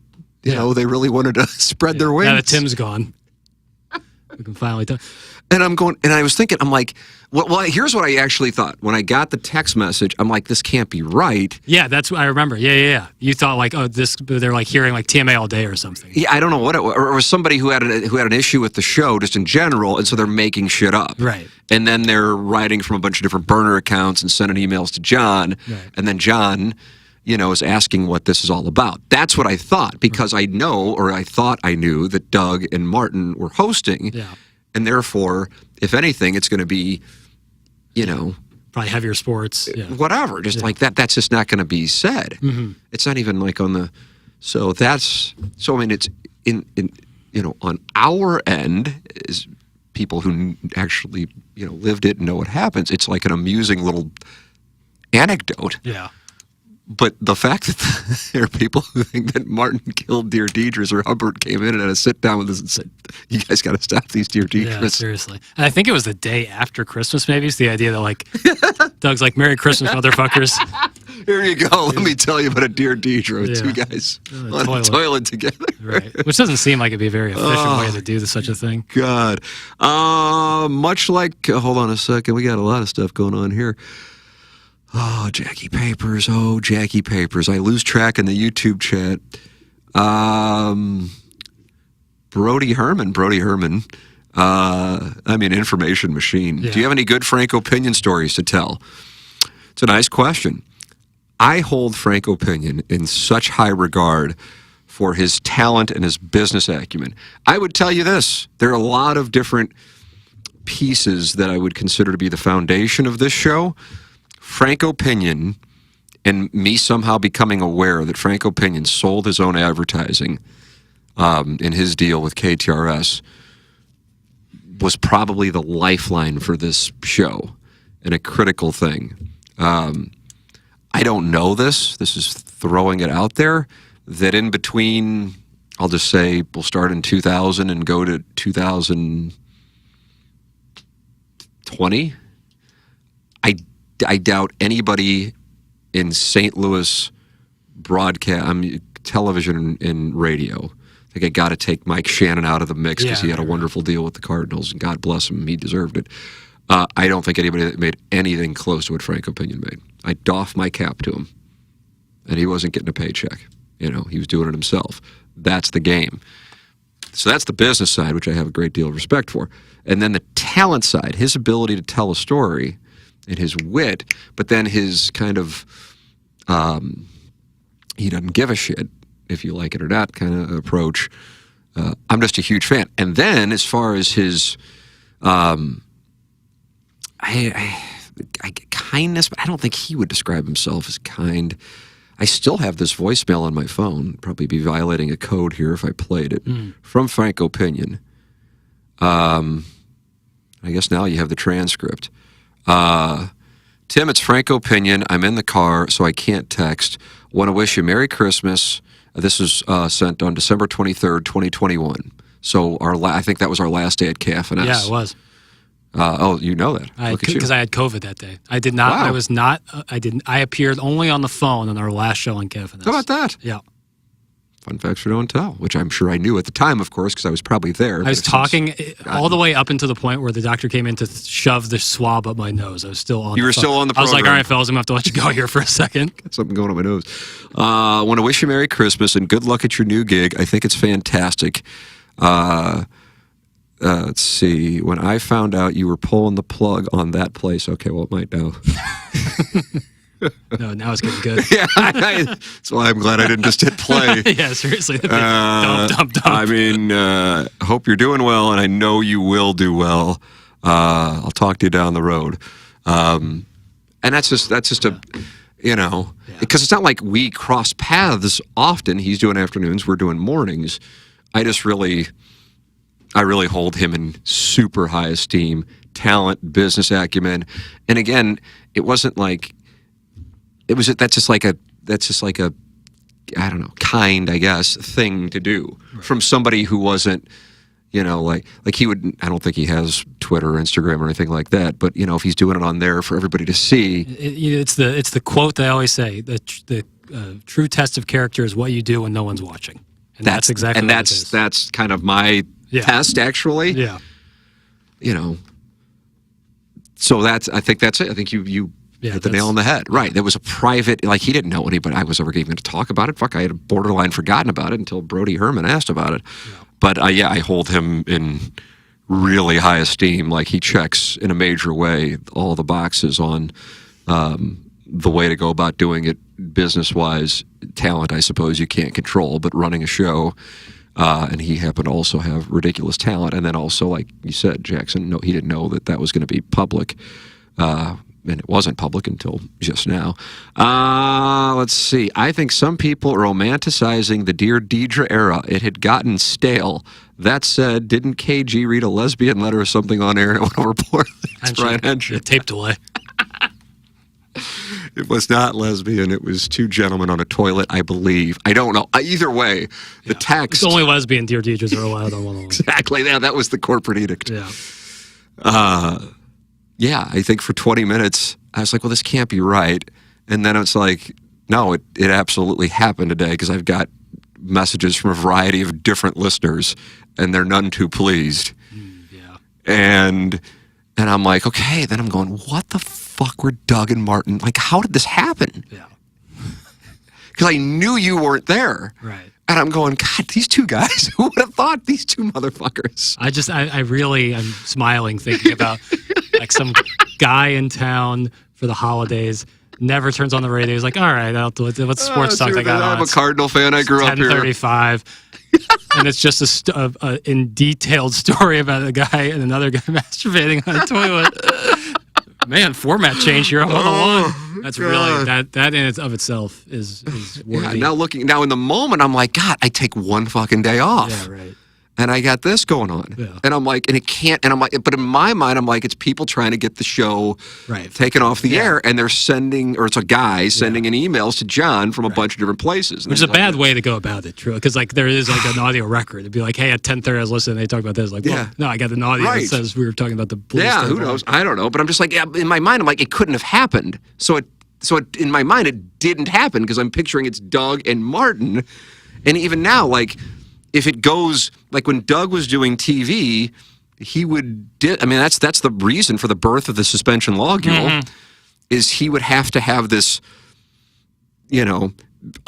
B: they really wanted to spread their wings.
A: Now that Tim's gone, we can finally talk.
B: And I'm going, and I was thinking, I'm like, well, here's what I actually thought. When I got the text message, I'm like, this can't be right.
A: Yeah, that's what I remember. Yeah. You thought like, oh, they're like hearing like TMA all day or something.
B: Yeah, I don't know what it was. Or it was somebody who had an issue with the show just in general, and so they're making shit up.
A: Right.
B: And then they're writing from a bunch of different burner accounts and sending emails to John.
A: Right.
B: And then John, is asking what this is all about. That's what I thought, because I know, or I thought I knew, that Doug and Martin were hosting.
A: Yeah.
B: And therefore, if anything, it's going to be,
A: probably heavier sports. Yeah.
B: Whatever. Just like that. That's just not going to be said.
A: Mm-hmm.
B: It's not even like on the. So that's. So I mean, it's in on our end is people who actually lived it and know what happens. It's like an amusing little anecdote.
A: Yeah.
B: But the fact that there are people who think that Martin killed Dear Deidre's, or Hubbard came in and had a sit down with us and said, "You guys got to stop these Dear Deidre's."
A: Yeah, seriously. And I think it was the day after Christmas, maybe. It's the idea that, like, Doug's like, "Merry Christmas, motherfuckers."
B: Here you go. Let me tell you about a Dear Deidre with two guys on a toilet together.
A: Right. Which doesn't seem like it'd be a very efficient way to do such a thing.
B: God. Much like, hold on a second. We got a lot of stuff going on here. Oh, Jackie Papers. Oh, Jackie Papers. I lose track in the YouTube chat. Brody Herman. Information machine.
A: Yeah.
B: Do you have any good Frank Opinion stories to tell? It's a nice question. I hold Frank Opinion in such high regard for his talent and his business acumen. I would tell you this. There are a lot of different pieces that I would consider to be the foundation of this show. Frank Opinion, and me somehow becoming aware that Frank Opinion sold his own advertising in his deal with KTRS, was probably the lifeline for this show and a critical thing. I don't know this. This is throwing it out there, that in between, I'll just say we'll start in 2000 and go to 2020. I doubt anybody in St. Louis broadcast, television and radio. I think I got to take Mike Shannon out of the mix because he had a wonderful deal with the Cardinals, and God bless him, he deserved it. I don't think anybody that made anything close to what Frank Opinion made. I doff my cap to him, and he wasn't getting a paycheck. He was doing it himself. That's the game. So that's the business side, which I have a great deal of respect for. And then the talent side, his ability to tell a story and his wit, but then his kind of, he doesn't give a shit if you like it or not kind of approach. I'm just a huge fan. And then as far as his kindness, but I don't think he would describe himself as kind. I still have this voicemail on my phone. Probably be violating a code here if I played it. From Frank Opinion. I guess now you have the transcript. Tim, it's Frank Opinion. I'm in the car, so I can't text. Want to wish you Merry Christmas. This was sent on December 23rd, 2021. So I think that was our last day at KFNS.
A: Yeah, it was.
B: You know that. Look at you.
A: Because I had COVID that day. I did not.
B: Wow.
A: I was not. I didn't. I appeared only on the phone on our last show on KFNS.
B: How about that?
A: Yeah.
B: Fun facts for don't tell, which I'm sure I knew at the time, of course, because I was probably there.
A: I was talking all the way up until the point where the doctor came in to shove the swab up my nose. I was still on.
B: You were still on the program.
A: I was like, all right, fellas, I'm going to have to let you go here for a second.
B: Got something going on my nose. I want to wish you Merry Christmas and good luck at your new gig. I think it's fantastic. Let's see. When I found out you were pulling the plug on that place, okay, well, it might now.
A: No, now it's getting good.
B: Yeah, that's why I'm glad I didn't just hit play.
A: Yeah, seriously. Dump.
B: I mean, hope you're doing well, and I know you will do well. I'll talk to you down the road. And that's just a, because it's not like we cross paths often. He's doing afternoons, we're doing mornings. I really hold him in super high esteem, talent, business acumen. And again, it wasn't like, that's just like a I don't know, kind, I guess, thing to do from somebody who wasn't, like he would, I don't think he has Twitter or Instagram or anything like that, but if he's doing it on there for everybody to see.
A: It's the quote that I always say, the true test of character is what you do when no one's watching. And that's exactly what it is.
B: That's kind of my test, actually.
A: Yeah.
B: you know, so I think that's it. I think you hit the nail on the head. Right. There was a private, like, he didn't know anybody I was ever even going to talk about it. Fuck, I had borderline forgotten about it until Brody Herman asked about it. Yeah. But I hold him in really high esteem. Like, he checks in a major way all the boxes on the way to go about doing it business-wise. Talent, I suppose, you can't control, but running a show, and he happened to also have ridiculous talent. And then also, like you said, Jackson, no, he didn't know that was going to be public. And it wasn't public until just now. Let's see. I think some people are romanticizing the Dear Deidre era. It had gotten stale. That said, didn't KG read a lesbian letter or something on air and it went over poorly? That's Brian Henshaw.
A: Taped away.
B: It was not lesbian. It was two gentlemen on a toilet, I believe. I don't know. Either way, the text...
A: It's only lesbian Dear Deidres are allowed on 101.
B: Exactly. Yeah, that was the corporate edict.
A: Yeah.
B: Yeah, I think for 20 minutes, I was like, well, this can't be right. And then it's like, no, it absolutely happened today because I've got messages from a variety of different listeners, and they're none too pleased.
A: Yeah.
B: And I'm like, okay, then I'm going, what the fuck were Doug and Martin? Like, how did this happen?
A: Yeah.
B: Because I knew you weren't there.
A: Right.
B: And I'm going, God, these two guys, who would have thought these two motherfuckers?
A: I'm smiling thinking about like some guy in town for the holidays, never turns on the radio. He's like, all right, what sports talk I got on?
B: I'm a Cardinal fan. I grew up here.
A: 10:35. And it's just a in detailed story about a guy and another guy masturbating on a toilet. Man, format change here on 101. That's really, that in of itself is worthy.
B: Yeah, now in the moment, I'm like, God, I take one fucking day off.
A: Yeah, right.
B: And I got this going on.
A: Yeah.
B: And I'm like, and it can't, and I'm like, but in my mind, I'm like, it's people trying to get the show taken off the air, and they're sending, or it's a guy sending in emails to John from a bunch of different places.
A: Which is a bad way to go about it, true. Because like there is like an audio record. It'd be like, hey, at 10:30 I was listening, they talk about this. Like, well, no, I got an audio that says we were talking about the police.
B: Yeah, who knows? I don't know. But I'm just like, in my mind, I'm like, it couldn't have happened. So in my mind, it didn't happen because I'm picturing it's Doug and Martin. And even now, like, if it goes, like when Doug was doing TV, that's the reason for the birth of the suspension logule, is he would have to have this,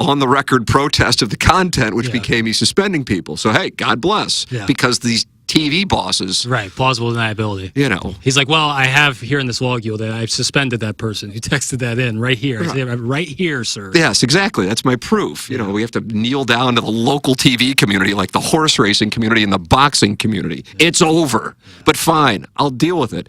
B: on the record protest of the content, which became he's suspending people. So, hey, God bless. Yeah. Because these TV bosses.
A: Right, plausible deniability. He's like, well, I have here in this logule that I've suspended that person who texted that in right here. Right here, sir.
B: Yes, exactly. That's my proof. We have to kneel down to the local TV community, like the horse racing community and the boxing community. Yeah. It's over. Yeah. But fine, I'll deal with it.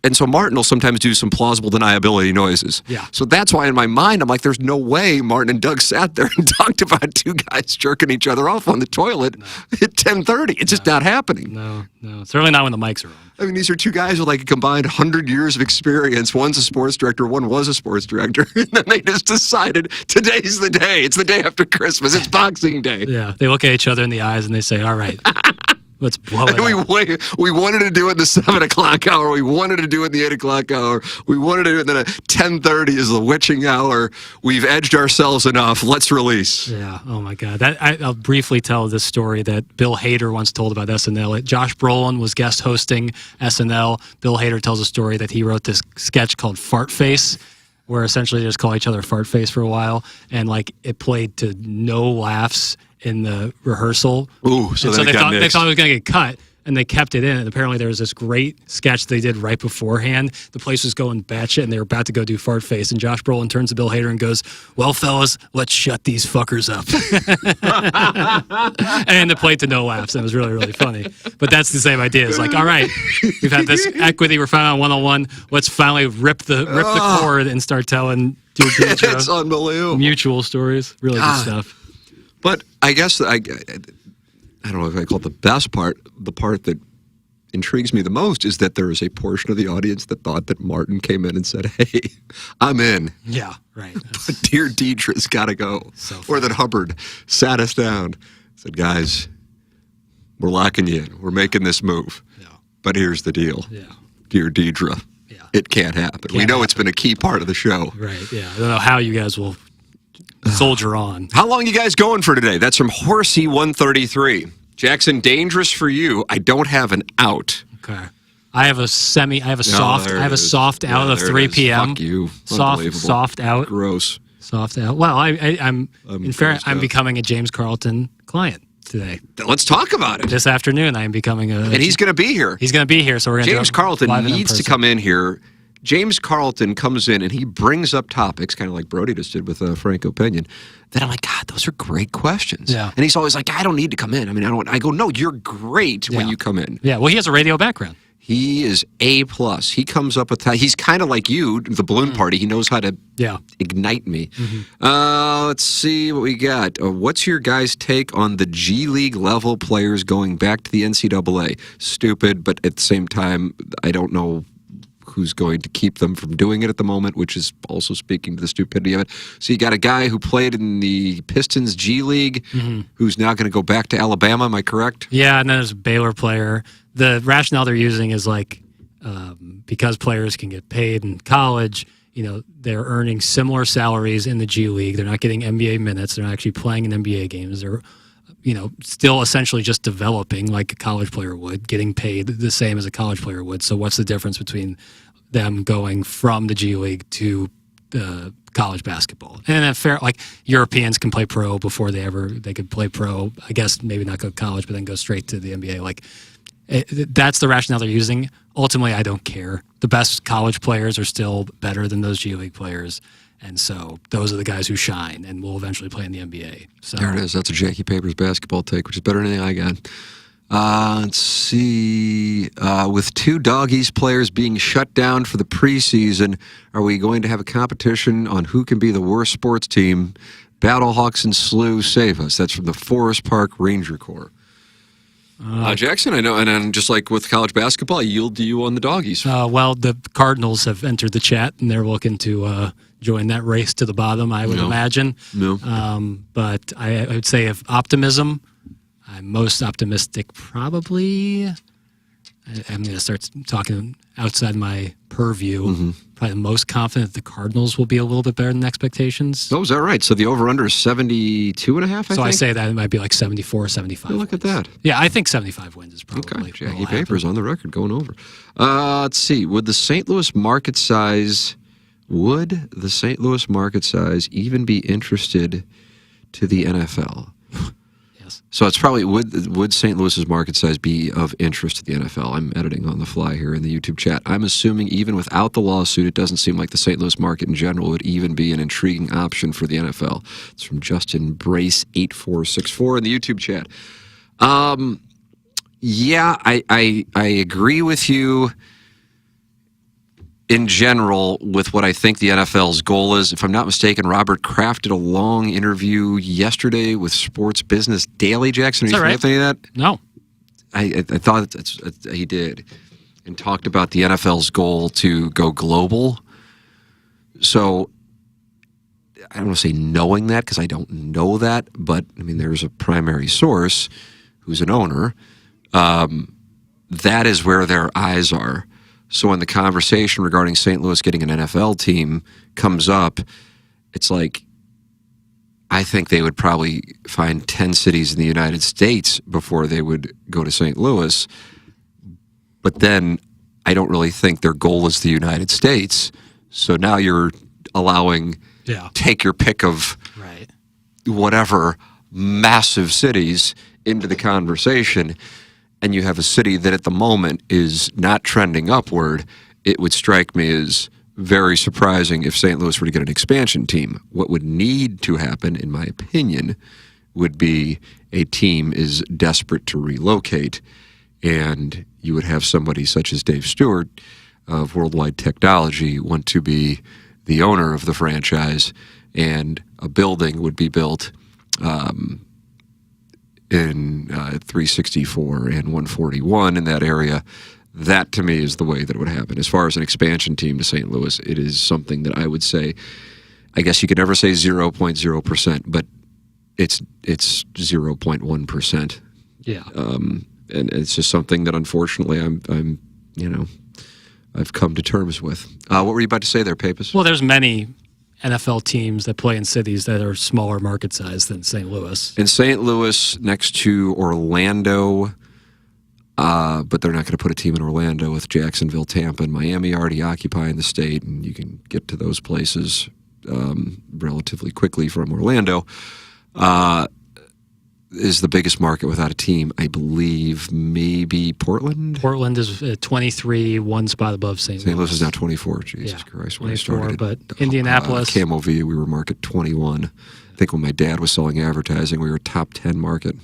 B: And so Martin will sometimes do some plausible deniability noises.
A: Yeah.
B: So that's why in my mind, I'm like, there's no way Martin and Doug sat there and talked about two guys jerking each other off on the toilet at 10:30. It's just not happening.
A: No. Certainly not when the mics are on.
B: I mean, these are two guys with like a combined 100 years of experience. One's a sports director, one was a sports director. And then they just decided, today's the day. It's the day after Christmas. It's Boxing Day.
A: Yeah. They look at each other in the eyes and they say, all right. Let's blow it
B: up. We wanted to do it in the 7 o'clock hour. We wanted to do it in the 8 o'clock hour. We wanted to do it, and then at 10:30 is the witching hour. We've edged ourselves enough. Let's release.
A: Yeah. Oh, my God. I'll briefly tell this story that Bill Hader once told about SNL. Josh Brolin was guest hosting SNL. Bill Hader tells a story that he wrote this sketch called Fart Face, where essentially they just call each other Fart Face for a while, and like it played to no laughs in the rehearsal.
B: Ooh, so
A: they thought it was going to get cut, and they kept it in. And apparently there was this great sketch they did right beforehand. The place was going batshit, and they were about to go do Fart Face. And Josh Brolin turns to Bill Hader and goes, well, fellas, let's shut these fuckers up. And it played to no laughs, and it was really, really funny. But that's the same idea. It's like, all right, we've had this equity. We're finally on 101. Let's finally rip the cord and start telling
B: it's unbelievable.
A: Mutual stories. Really good stuff.
B: But I guess I don't know if I call it the best part. The part that intrigues me the most is that there is a portion of the audience that thought that Martin came in and said, hey, I'm in.
A: Yeah, right.
B: But Dear Deidre's got to go. Or that Hubbard sat us down, said, guys, we're locking you in. We're making this move. Yeah. But here's the deal.
A: Yeah.
B: Dear Deidre, it can't happen. We know it's been a key part of the show.
A: Right, yeah. I don't know how you guys will soldier on.
B: How long you guys going for today? That's from Horsey 133. Jackson, dangerous for you. I don't have an out.
A: Okay. I have a soft out of 3 p.m.
B: Fuck you.
A: Soft out.
B: Gross.
A: Soft out. Well, I'm in fairness, I'm becoming a James Carlton client today.
B: Let's talk about it.
A: This afternoon, I am becoming
B: and he's going to be here.
A: He's going to be here, so we're going to
B: James Carlton needs to come in here. James Carlton comes in and he brings up topics, kind of like Brody just did with Franco Pinion, that I'm like, God, those are great questions.
A: Yeah.
B: And he's always like, I don't need to come in. I mean, I go, no, you're great when you come in.
A: Yeah, well, he has a radio background.
B: He is A+. He comes up with he's kind of like you, the balloon party. He knows how to ignite me. Let's see what we got. What's your guys' take on the G League level players going back to the NCAA? Stupid, but at the same time, I don't know who's going to keep them from doing it at the moment, which is also speaking to the stupidity of it. So you got a guy who played in the Pistons G League who's now going to go back to Alabama, am I correct?
A: Yeah, and then there's a Baylor player. The rationale they're using is like because players can get paid in college, they're earning similar salaries in the G League. They're not getting NBA minutes. They're not actually playing in NBA games. They're still essentially just developing like a college player would, getting paid the same as a college player would. So what's the difference between them going from the G League to college basketball? And then fair, like Europeans can play pro before they could play pro. I guess maybe not go to college, but then go straight to the NBA. Like that's the rationale they're using. Ultimately, I don't care. The best college players are still better than those G League players. And so those are the guys who shine and will eventually play in the NBA. So
B: there it is. That's a Jackie Papers basketball take, which is better than anything I got. Let's see. With 2 Doggies players being shut down for the preseason, are we going to have a competition on who can be the worst sports team? Battlehawks and SLU save us. That's from the Forest Park Ranger Corps. Jackson, I know, and then just like with college basketball, I yield to you on the Doggies.
A: Well, the Cardinals have entered the chat, and they're looking to join that race to the bottom, I would imagine.
B: No.
A: But I would say of optimism, I'm most optimistic probably. I'm going to start talking outside my purview. Probably the most confident the Cardinals will be a little bit better than expectations.
B: Oh, is that right? So the over-under is 72.5, I think?
A: So I say that it might be like 74 or 75
B: Look
A: wins.
B: at that.
A: Yeah, I think 75 wins is probably
B: Okay, Jackie Papers on the record going over. Let's see. Would the St. Louis market size even be interested to the NFL?
A: Yes.
B: So it's probably, would St. Louis's market size be of interest to the NFL? I'm editing on the fly here in the YouTube chat. I'm assuming even without the lawsuit, it doesn't seem like the St. Louis market in general would even be an intriguing option for the NFL. It's from Justin Brace 8464 in the YouTube chat. Yeah, I agree with you in general with what I think the NFL's goal is. If I'm not mistaken, Robert Kraft did a long interview yesterday with Sports Business Daily. Jackson, are you familiar with any of that?
A: No.
B: I thought he did, and talked about the NFL's goal to go global. So I don't want to say knowing that because I don't know that, but I mean there's a primary source who's an owner. That is where their eyes are. So when the conversation regarding St. Louis getting an NFL team comes up, it's like, I think they would probably find 10 cities in the United States before they would go to St. Louis. But then I don't really think their goal is the United States. So now you're allowing, take your pick of whatever massive cities into the conversation. And you have a city that at the moment is not trending upward. It would strike me as very surprising if St. Louis were to get an expansion team. What would need to happen, in my opinion, would be a team is desperate to relocate, and you would have somebody such as Dave Stewart of Worldwide Technology want to be the owner of the franchise, and a building would be built in 364 and 141 in that area. That, to me, is the way that it would happen. As far as an expansion team to St. Louis, it is something that I would say, I guess you could never say 0.0%, but it's 0.1%.
A: Yeah.
B: And it's just something that, unfortunately, I'm I've come to terms with. What were you about to say there, Pappas?
A: Well, there's many NFL teams that play in cities that are smaller market size than St. Louis.
B: In St. Louis, next to Orlando, but they're not going to put a team in Orlando with Jacksonville, Tampa, and Miami already occupying the state, and you can get to those places relatively quickly from Orlando. Is the biggest market without a team, I believe, maybe Portland?
A: Portland is at 23, one spot above St. Louis.
B: St. Louis is now 24. Jesus Christ. When
A: 24,
B: I started
A: but Indianapolis.
B: Camo V, we were market 21. I think when my dad was selling advertising, we were top 10 market.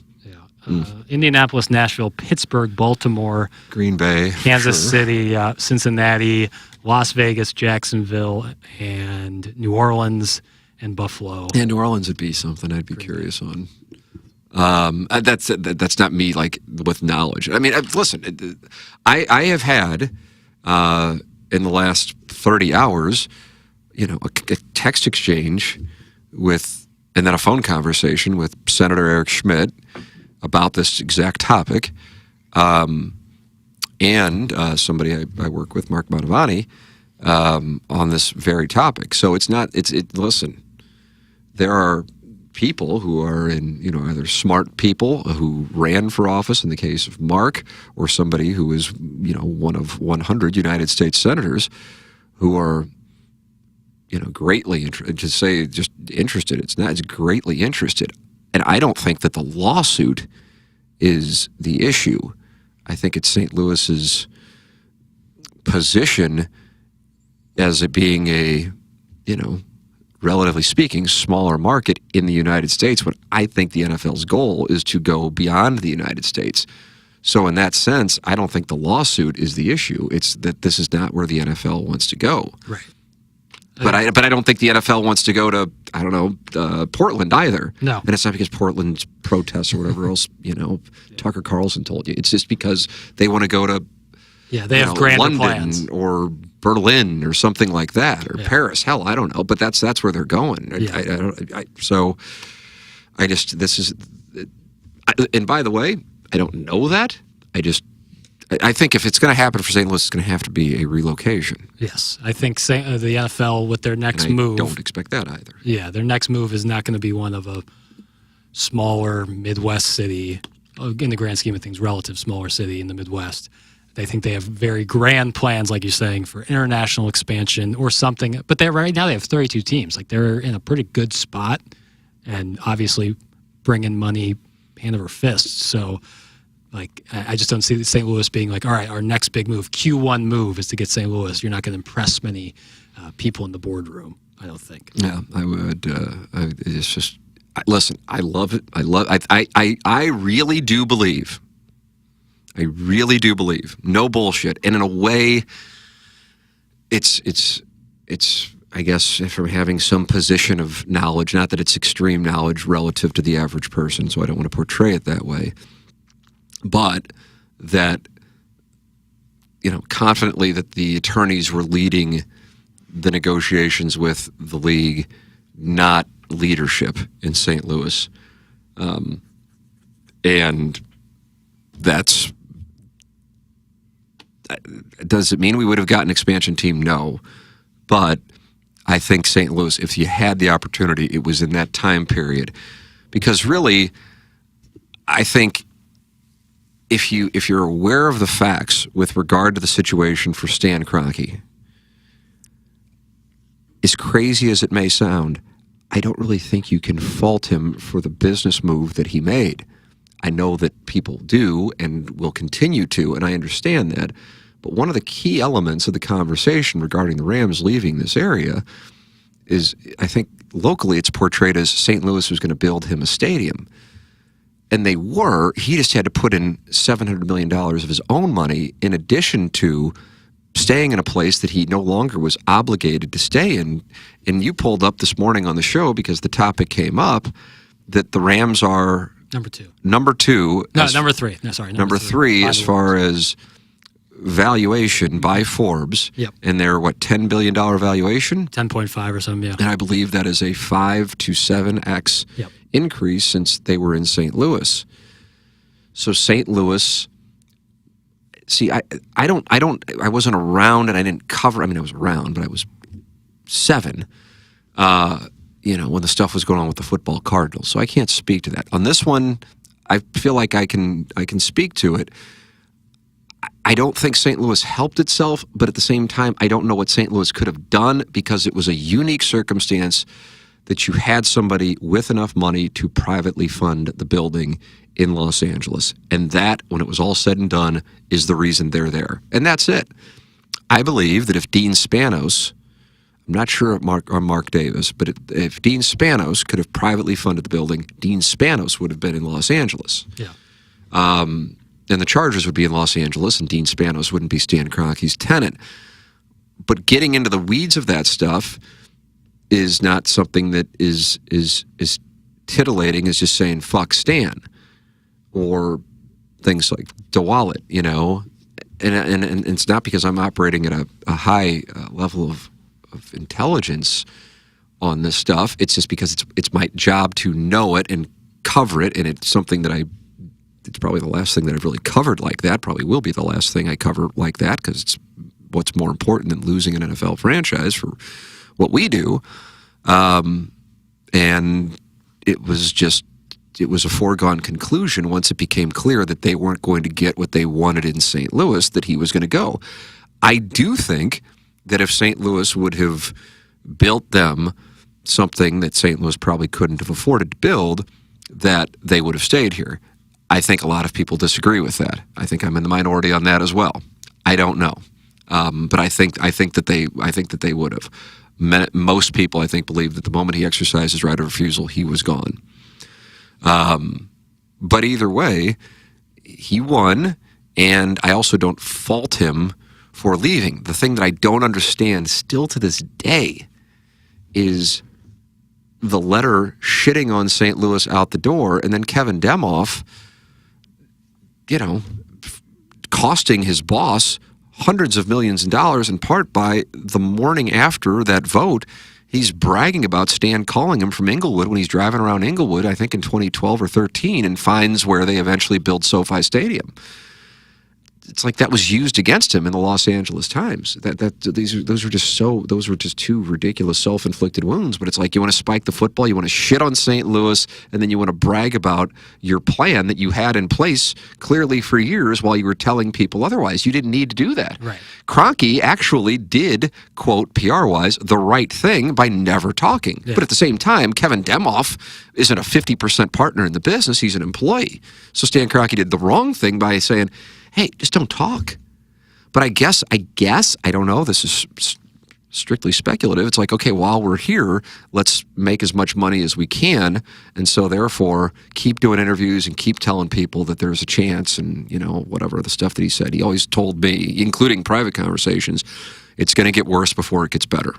A: Indianapolis, Nashville, Pittsburgh, Baltimore,
B: Green Bay,
A: Kansas City, Cincinnati, Las Vegas, Jacksonville, and New Orleans and Buffalo.
B: Yeah, New Orleans would be something I'd be curious on. That's not me like with knowledge. I mean, listen, I have had in the last 30 hours, a text exchange with, and then a phone conversation with Senator Eric Schmidt about this exact topic, and somebody I work with, Mark Mantovani, on this very topic. So it's not. Listen, there are people who are in, either smart people who ran for office in the case of Mark, or somebody who is, one of 100 United States senators who are, greatly interested. It's greatly interested. And I don't think that the lawsuit is the issue. I think it's St. Louis's position as it being a, relatively speaking, smaller market in the United States, when I think the NFL's goal is to go beyond the United States. So in that sense, I don't think the lawsuit is the issue. It's that this is not where the NFL wants to go.
A: Right.
B: But I don't think the NFL wants to go to, Portland either.
A: No.
B: And it's not because Portland's protests or whatever else, Tucker Carlson told you. It's just because they want to go to
A: they have grander
B: London
A: plans.
B: or Berlin or something like that, or Paris. Hell, I don't know, but that's where they're going. And by the way, I don't know that. I think if it's going to happen for St. Louis, it's going to have to be a relocation.
A: Yes, I think the NFL with their next move.
B: Don't expect that either.
A: Yeah, their next move is not going to be one of a smaller Midwest city, in the grand scheme of things, relative smaller city in the Midwest. They think they have very grand plans, like you're saying, for international expansion or something. But right now they have 32 teams. Like, they're in a pretty good spot, and obviously bring in money hand over fist. So, like, I just don't see St. Louis being like, all right, our next big move, Q1 move, is to get St. Louis. You're not going to impress many people in the boardroom, I don't think.
B: Yeah, I would. It's just, listen, I love it. I really do believe. I really do believe. No bullshit. And in a way, it's I guess, from having some position of knowledge, not that it's extreme knowledge relative to the average person, so I don't want to portray it that way, but that, confidently that the attorneys were leading the negotiations with the league, not leadership in St. Louis. And that's... Does it mean we would have gotten an expansion team? No. But I think St. Louis, if you had the opportunity, it was in that time period. Because really, I think if you're aware of the facts with regard to the situation for Stan Kroenke, as crazy as it may sound, I don't really think you can fault him for the business move that he made. I know that people do and will continue to, and I understand that. But one of the key elements of the conversation regarding the Rams leaving this area is, I think locally it's portrayed as St. Louis was going to build him a stadium. And they were. He just had to put in $700 million of his own money in addition to staying in a place that he no longer was obligated to stay in. And you pulled up this morning on the show, because the topic came up, that the Rams are... Number two.
A: Number three. No, sorry.
B: Number three as far as valuation by Forbes.
A: Yep.
B: And they're, $10 billion valuation?
A: 10.5 or something, yeah.
B: And I believe that is a 5 to 7x increase since they were in St. Louis. So St. Louis... See, I wasn't around, and I didn't cover... I mean, I was around, but I was 7, when the stuff was going on with the football Cardinals. So I can't speak to that. On this one, I feel like I can speak to it. I don't think St. Louis helped itself, but at the same time, I don't know what St. Louis could have done because it was a unique circumstance that you had somebody with enough money to privately fund the building in Los Angeles. And that, when it was all said and done, is the reason they're there. And that's it. I believe that if Dean Spanos, I'm not sure on Mark Davis, but if Dean Spanos could have privately funded the building, Dean Spanos would have been in Los Angeles.
A: Yeah.
B: And the Chargers would be in Los Angeles, and Dean Spanos wouldn't be Stan Kroenke's tenant. But getting into the weeds of that stuff is not something that is titillating as just saying fuck Stan or things like DeWallet, you know. And it's not because I'm operating at a high level of intelligence on this stuff. It's just because it's my job to know it and cover it, and it's something that it's probably the last thing that I've really covered like that. Probably will be the last thing I cover like that because it's what's more important than losing an NFL franchise for what we do. And it was a foregone conclusion once it became clear that they weren't going to get what they wanted in St. Louis, that he was going to go. I do think that if St. Louis would have built them something that St. Louis probably couldn't have afforded to build, that they would have stayed here. I think a lot of people disagree with that. I think I'm in the minority on that as well. I don't know, but I think that they would have. Most people, I think, believe that the moment he exercised his right of refusal, he was gone. But either way, he won, and I also don't fault him for leaving. The thing that I don't understand still to this day is the letter shitting on St. Louis out the door, and then Kevin Demoff, you know, costing his boss hundreds of millions of dollars, in part by the morning after that vote, he's bragging about Stan calling him from Inglewood when he's driving around Inglewood, I think in 2012 or 13, and finds where they eventually built SoFi Stadium. It's like that was used against him in the Los Angeles Times. Those were just two ridiculous self-inflicted wounds. But it's like you want to spike the football, you want to shit on St. Louis, and then you want to brag about your plan that you had in place clearly for years while you were telling people otherwise. You didn't need to do that.
A: Right.
B: Kroenke actually did, quote, PR-wise, the right thing by never talking. Yeah. But at the same time, Kevin Demoff isn't a 50% partner in the business. He's an employee. So Stan Kroenke did the wrong thing by saying, hey, just don't talk. But I guess, I don't know, this is strictly speculative. It's like, okay, while we're here, let's make as much money as we can. And so therefore, keep doing interviews and keep telling people that there's a chance and, you know, whatever the stuff that he said. He always told me, including private conversations, it's going to get worse before it gets better.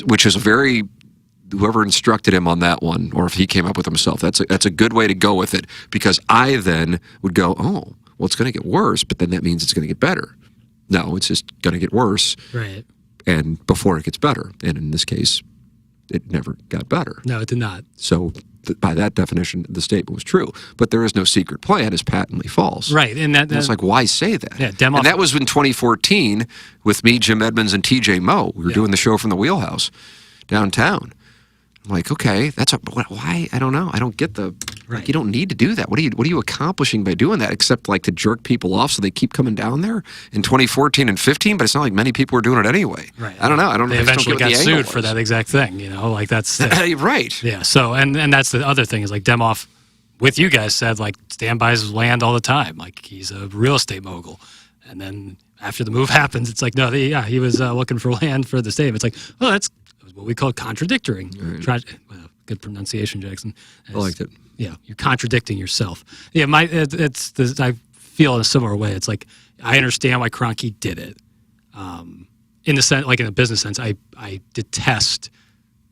B: Which is whoever instructed him on that one, or if he came up with himself, that's a good way to go with it. Because I then would go, oh, well, it's going to get worse, but then that means it's going to get better. No, it's just going to get worse.
A: Right.
B: And before it gets better. And in this case, it never got better.
A: No, it did not.
B: So by that definition, the statement was true. But there is no secret plan is patently false.
A: Right. And
B: it's like, why say that?
A: Yeah,
B: and that was in 2014 with me, Jim Edmonds, and TJ Moe. We were doing the show from the Wheelhouse downtown. I'm like, okay, why? I don't know. I don't get like, you don't need to do that. What are you accomplishing by doing that except like to jerk people off so they keep coming down there in 2014 and 15? But it's not like many people were doing it anyway.
A: Right.
B: I don't know.
A: They eventually got sued for that exact thing, you know, like that's
B: right.
A: Yeah. So, and that's the other thing is like Demoff with you guys said like Stan buys his land all the time. Like he's a real estate mogul. And then after the move happens, it's like, no, he was looking for land for the stadium. It's like, oh, that's what we call contradicting.
B: Right.
A: Good pronunciation, Jackson.
B: I liked it.
A: Yeah, you're contradicting yourself. Yeah, I feel in a similar way. It's like I understand why Kroenke did it. In the sense, like in a business sense, I detest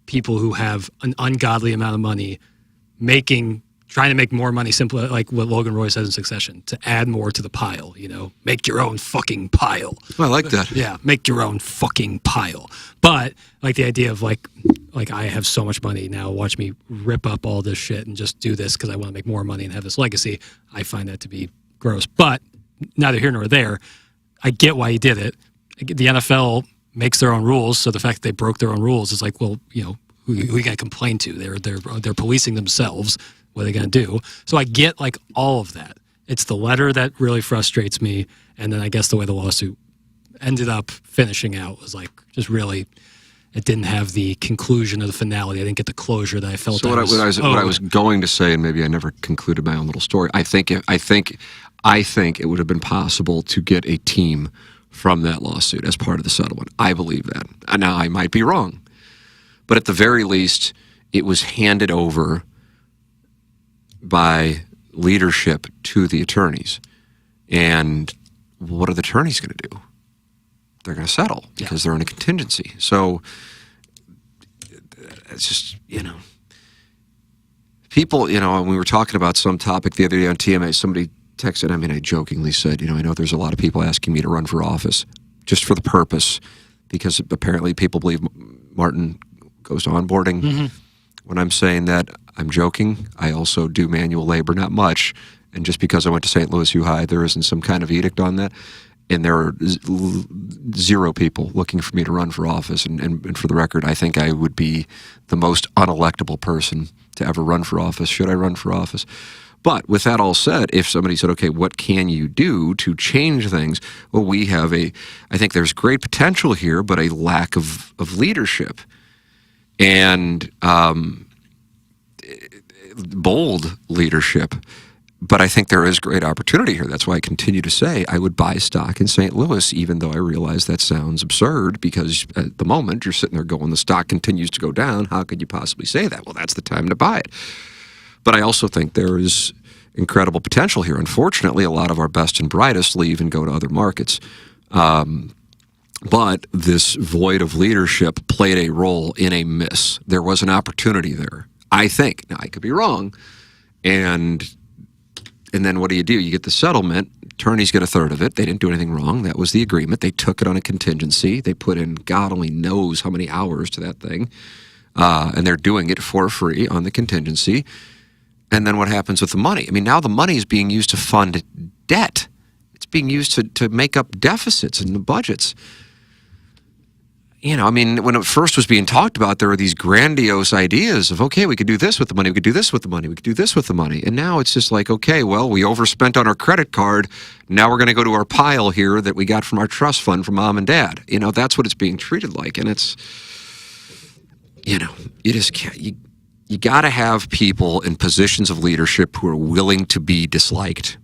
A: people who have an ungodly amount of money trying to make more money simply like what Logan Roy says in Succession, to add more to the pile, you know, make your own fucking pile.
B: Oh, I like that.
A: Yeah, make your own fucking pile. But like the idea of like I have so much money now, watch me rip up all this shit and just do this because I want to make more money and have this legacy, I find that to be gross. But neither here nor there. I get why he did it. The NFL makes their own rules, so the fact that they broke their own rules is like, well, you know, who you got to complain to? They're policing themselves. What are they going to do? So I get like all of that. It's the letter that really frustrates me, and then I guess the way the lawsuit ended up finishing out was like just really. It didn't have the conclusion of the finality. I didn't get the closure that I felt.
B: So what I was going to say, and maybe I never concluded my own little story. I think it would have been possible to get a team from that lawsuit as part of the settlement. I believe that. And now I might be wrong, but at the very least, it was handed over by leadership to the attorneys. And what are the attorneys going to do? They're going to settle because they're in a contingency. So it's just, people, when we were talking about some topic the other day on TMA, somebody texted, I jokingly said, I know there's a lot of people asking me to run for office just for the purpose, because apparently people believe Martin goes to onboarding. Mm-hmm. When I'm saying that, I'm joking. I also do manual labor, not much. And just because I went to St. Louis U High, there isn't some kind of edict on that. And there are zero people looking for me to run for office. And for the record, I think I would be the most unelectable person to ever run for office, should I run for office. But with that all said, if somebody said, okay, what can you do to change things? Well, I think there's great potential here, but a lack of leadership. And bold leadership. But I think there is great opportunity here. That's why I continue to say I would buy stock in St. Louis, even though I realize that sounds absurd, because at the moment you're sitting there going, the stock continues to go down. How could you possibly say that? Well, that's the time to buy it. But I also think there is incredible potential here. Unfortunately, a lot of our best and brightest leave and go to other markets. But this void of leadership played a role in a miss. There was an opportunity there, I think. Now, I could be wrong. And then what do? You get the settlement. Attorneys get a third of it. They didn't do anything wrong. That was the agreement. They took it on a contingency. They put in God only knows how many hours to that thing. And they're doing it for free on the contingency. And then what happens with the money? Now the money is being used to fund debt. It's being used to make up deficits in the budgets. When it first was being talked about, there were these grandiose ideas of, okay, we could do this with the money, we could do this with the money, we could do this with the money. And now it's just like, okay, well, we overspent on our credit card. Now we're going to go to our pile here that we got from our trust fund from mom and dad. That's what it's being treated like. And it's, you just can't, you got to have people in positions of leadership who are willing to be disliked.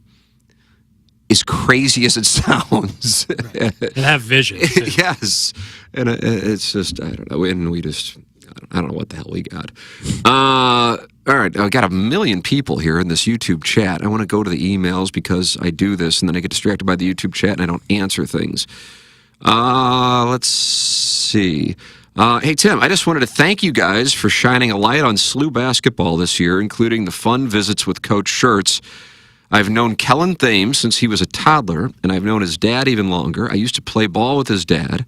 B: As crazy as it sounds.
A: Right. And have vision.
B: Yes. And it's just, I don't know. And I don't know what the hell we got. All right. I've got 1 million people here in this YouTube chat. I want to go to the emails because I do this and then I get distracted by the YouTube chat and I don't answer things. Let's see. Hey, Tim, I just wanted to thank you guys for shining a light on SLU basketball this year, including the fun visits with Coach Schertz. I've known Kellen Thames since he was a toddler, and I've known his dad even longer. I used to play ball with his dad,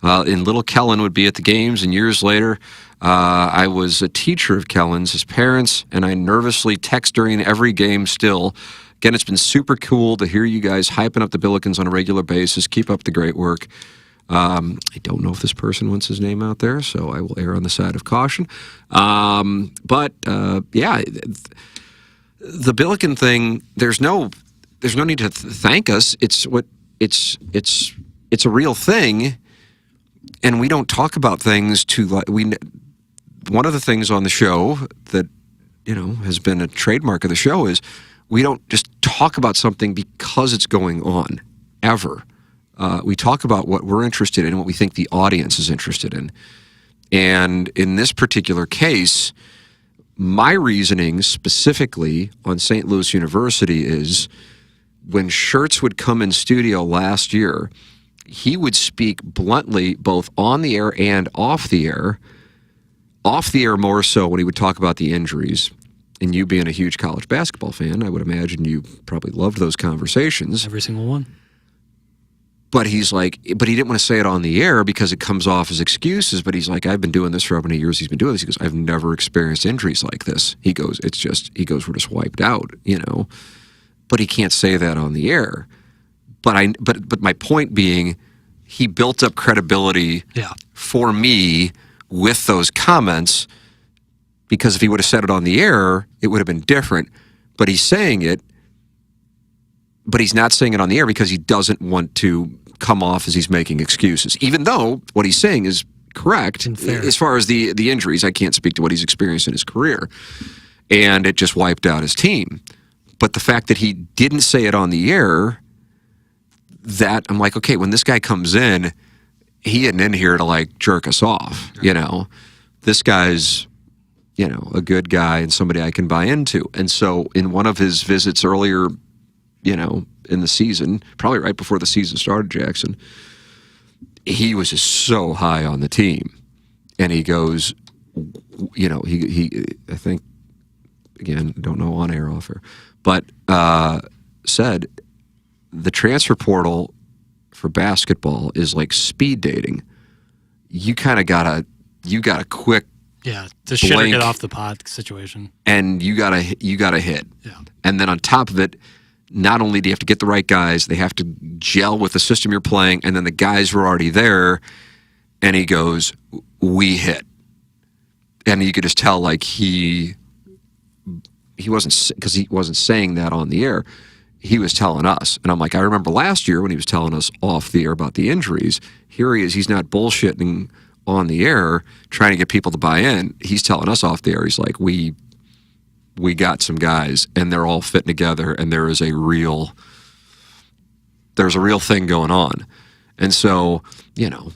B: and little Kellen would be at the games, and years later, I was a teacher of Kellen's, his parents, and I nervously text during every game still. Again, it's been super cool to hear you guys hyping up the Billikens on a regular basis. Keep up the great work. I don't know if this person wants his name out there, so I will err on the side of caution. Yeah, the Billiken thing, there's no need to thank us. It's a real thing, and we don't talk about things one of the things on the show that has been a trademark of the show is we don't just talk about something because it's going on ever. We talk about what we're interested in and what we think the audience is interested in. And in this particular case, my reasoning specifically on St. Louis University is when Schertz would come in studio last year, he would speak bluntly both on the air and off the air. Off the air more so when he would talk about the injuries. And you being a huge college basketball fan, I would imagine you probably loved those conversations.
A: Every single one.
B: But he didn't want to say it on the air because it comes off as excuses. But he's like, I've been doing this for how many years he's been doing this. He goes, I've never experienced injuries like this. He goes, we're just wiped out, But he can't say that on the air. But my point being, he built up credibility for me with those comments, because if he would have said it on the air, it would have been different. But he's saying it but he's not saying it on the air because he doesn't want to come off as he's making excuses, even though what he's saying is correct as far as the injuries. I can't speak to what he's experienced in his career, and it just wiped out his team. But the fact that he didn't say it on the air, that I'm like, okay, when this guy comes in, he isn't in here to like jerk us off, you know. This guy's, you know, a good guy and somebody I can buy into. And so in one of his visits earlier, you know, in the season, probably right before the season started, Jackson, he was just so high on the team. And he goes, you know, he I think, again, don't know on air offer, but said the transfer portal for basketball is like speed dating. You kind of gotta quick,
A: to shit or get off the pot situation,
B: and you gotta hit.
A: Yeah,
B: and then on top of it, not only do you have to get the right guys, they have to gel with the system you're playing, and then the guys were already there. And he goes, "We hit," and you could just tell like he wasn't, because he wasn't saying that on the air. He was telling us. And I'm like, I remember last year when he was telling us off the air about the injuries. Here he is. He's not bullshitting on the air trying to get people to buy in. He's telling us off the air. He's like, we got some guys and they're all fitting together, and there's a real thing going on. And so, you know,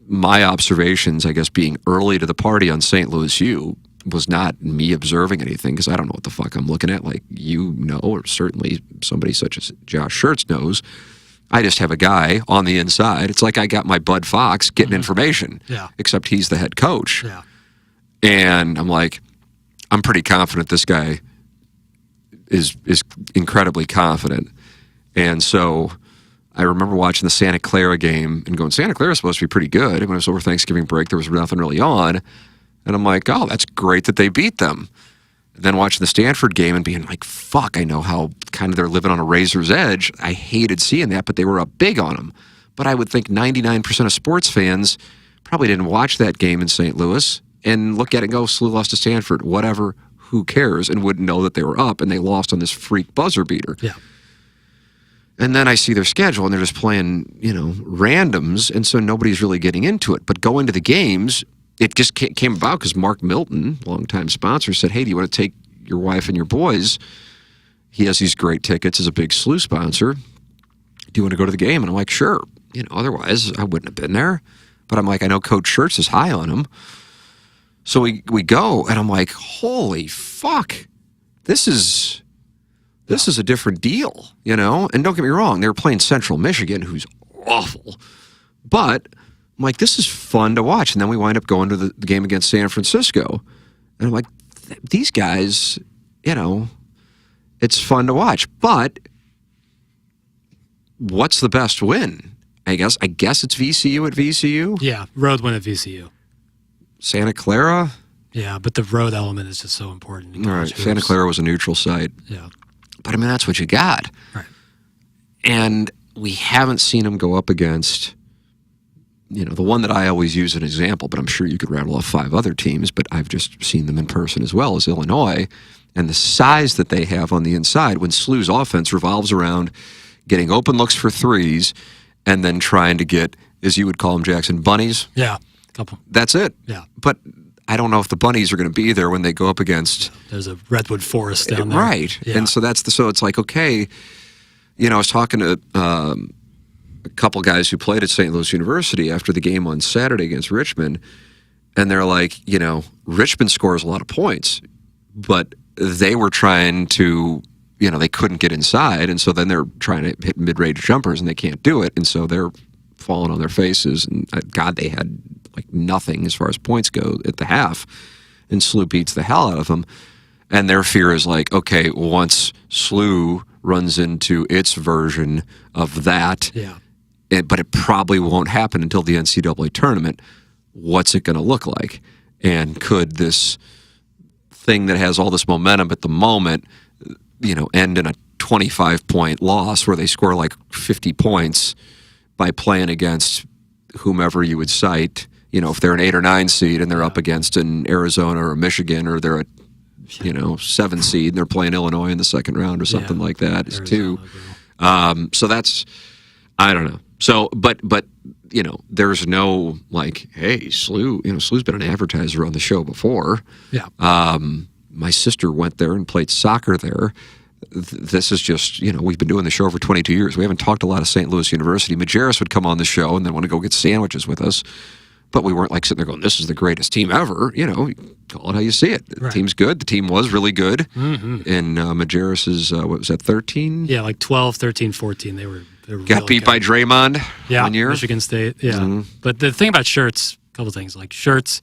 B: my observations, I guess, being early to the party on St. Louis U was not me observing anything, because I don't know what the fuck I'm looking at, like you know, or certainly somebody such as Josh Schertz knows. I just have a guy on the inside. It's like I got my Bud Fox getting information, except he's the head coach.
A: Yeah.
B: And I'm like, I'm pretty confident this guy is incredibly confident. And so I remember watching the Santa Clara game and going, Santa Clara's supposed to be pretty good. When it was over Thanksgiving break, there was nothing really on. And I'm like, oh, that's great that they beat them. And then watching the Stanford game and being like, fuck, I know how kind of they're living on a razor's edge. I hated seeing that, but they were up big on them. But I would think 99% of sports fans probably didn't watch that game in St. Louis and look at it and go, SLU lost to Stanford, whatever, who cares, and wouldn't know that they were up and they lost on this freak buzzer beater.
A: Yeah.
B: And then I see their schedule and they're just playing, you know, randoms, and so nobody's really getting into it. But going to the games, it just came about because Mark Milton, longtime sponsor, said, hey, do you want to take your wife and your boys? He has these great tickets as a big SLU sponsor. Do you want to go to the game? And I'm like, sure. You know, otherwise I wouldn't have been there. But I'm like, I know Coach Schertz is high on him. So we go, and I'm like, holy fuck, this is a different deal, you know? And don't get me wrong, they were playing Central Michigan, who's awful. But I'm like, this is fun to watch. And then we wind up going to the game against San Francisco. And I'm like, these guys, you know, it's fun to watch. But what's the best win? I guess it's VCU at VCU.
A: Yeah, road win at VCU.
B: Santa Clara?
A: Yeah, but the road element is just so important.
B: All right, Santa Clara was a neutral site.
A: Yeah.
B: But, I mean, that's what you got.
A: Right.
B: And we haven't seen them go up against, you know, the one that I always use as an example, but I'm sure you could rattle off 5 other teams, but I've just seen them in person as well, is Illinois. And the size that they have on the inside when SLU's offense revolves around getting open looks for threes and then trying to get, as you would call them, Jackson, bunnies.
A: Yeah, couple.
B: That's it.
A: Yeah.
B: But I don't know if the bunnies are going to be there when they go up against...
A: There's a redwood forest down there.
B: Right.
A: Yeah.
B: And so so it's like, okay, you know, I was talking to a couple guys who played at St. Louis University after the game on Saturday against Richmond, and they're like, you know, Richmond scores a lot of points, but they were trying to, you know, they couldn't get inside, and so then they're trying to hit mid-range jumpers, and they can't do it, and so they're falling on their faces, and God, they had like nothing as far as points go at the half, and SLU beats the hell out of them, and their fear is like, okay, once SLU runs into its version of that, but it probably won't happen until the NCAA tournament, what's it going to look like? And could this thing that has all this momentum at the moment, you know, end in a 25-point loss where they score like 50 points by playing against whomever you would cite, you know, if they're an 8 or 9 seed and they're up against an Arizona or a Michigan, or they're a, you know, 7 seed and they're playing Illinois in the second round or something like that. Is 2. So that's, I don't know. So, but you know, there's no like, hey, Slew's been an advertiser on the show before.
A: Yeah.
B: My sister went there and played soccer there. This is just, you know, we've been doing the show for 22 years. We haven't talked a lot of St. Louis University. Majerus would come on the show and then want to go get sandwiches with us. But we weren't like sitting there going, this is the greatest team ever. You know, call it how you see it. The team's good. The team was really good. Mm-hmm. And Majerus's, what was that, 13?
A: Yeah, like 12, 13, 14. They were
B: Got
A: really
B: beat
A: good.
B: by Draymond one year.
A: Michigan State. Yeah.
B: Mm-hmm.
A: But the thing about Shirts, a couple things. Like Shirts,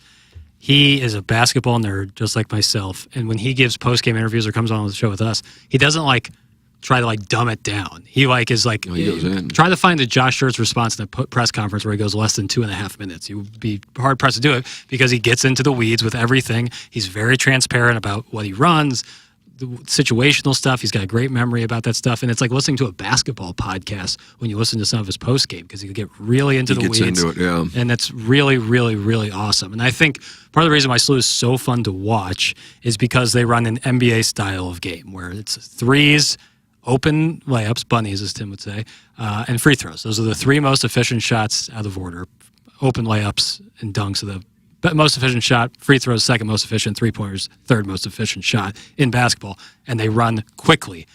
A: he is a basketball nerd just like myself. And when he gives post-game interviews or comes on the show with us, he doesn't like try to like dumb it down. He like is like
B: he goes in.
A: Try to find the Josh Shirts response in the press conference where he goes less than 2.5 minutes. You would be hard pressed to do it because he gets into the weeds with everything. He's very transparent about what he runs, the situational stuff. He's got a great memory about that stuff, and it's like listening to a basketball podcast when you listen to some of his post game because he can get really into the weeds.
B: Into it, yeah.
A: And that's really, really, really awesome. And I think part of the reason why Slew is so fun to watch is because they run an NBA style of game where it's threes, open layups, bunnies, as Tim would say, and free throws. Those are the three most efficient shots out of order. Open layups and dunks are the most efficient shot. Free throws, second most efficient. Three-pointers, third most efficient shot in basketball. And they run quickly.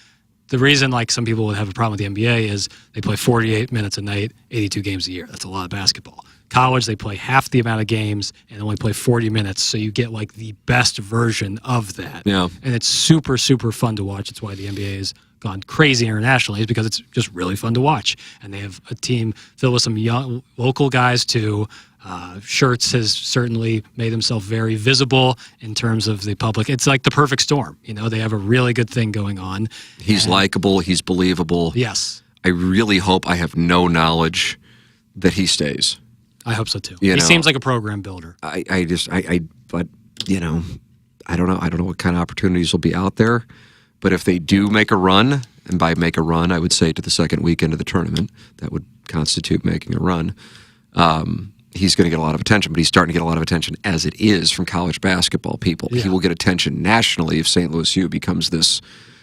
A: The reason like some people would have a problem with the NBA is they play 48 minutes a night, 82 games a year. That's a lot of basketball. College, they play half the amount of games and only play 40 minutes, so you get like the best version of that.
B: Yeah.
A: And it's super, super fun to watch. It's why the NBA has gone crazy internationally, is because it's just really fun to watch. And they have a team filled with some young local guys too. Shirts has certainly made himself very visible in terms of the public. It's like the perfect storm. You know, they have a really good thing going on.
B: He's likable. He's believable.
A: Yes.
B: I really hope, I have no knowledge, that he stays.
A: I hope so too.
B: You
A: He
B: know,
A: seems like a program builder.
B: but you know, I don't know what kind of opportunities will be out there. But if they do make a run, and by make a run, I would say to the second weekend of the tournament, that would constitute making a run. He's going to get a lot of attention, but he's starting to get a lot of attention as it is from college basketball people.
A: Yeah.
B: He will get attention nationally if St. Louis U becomes this.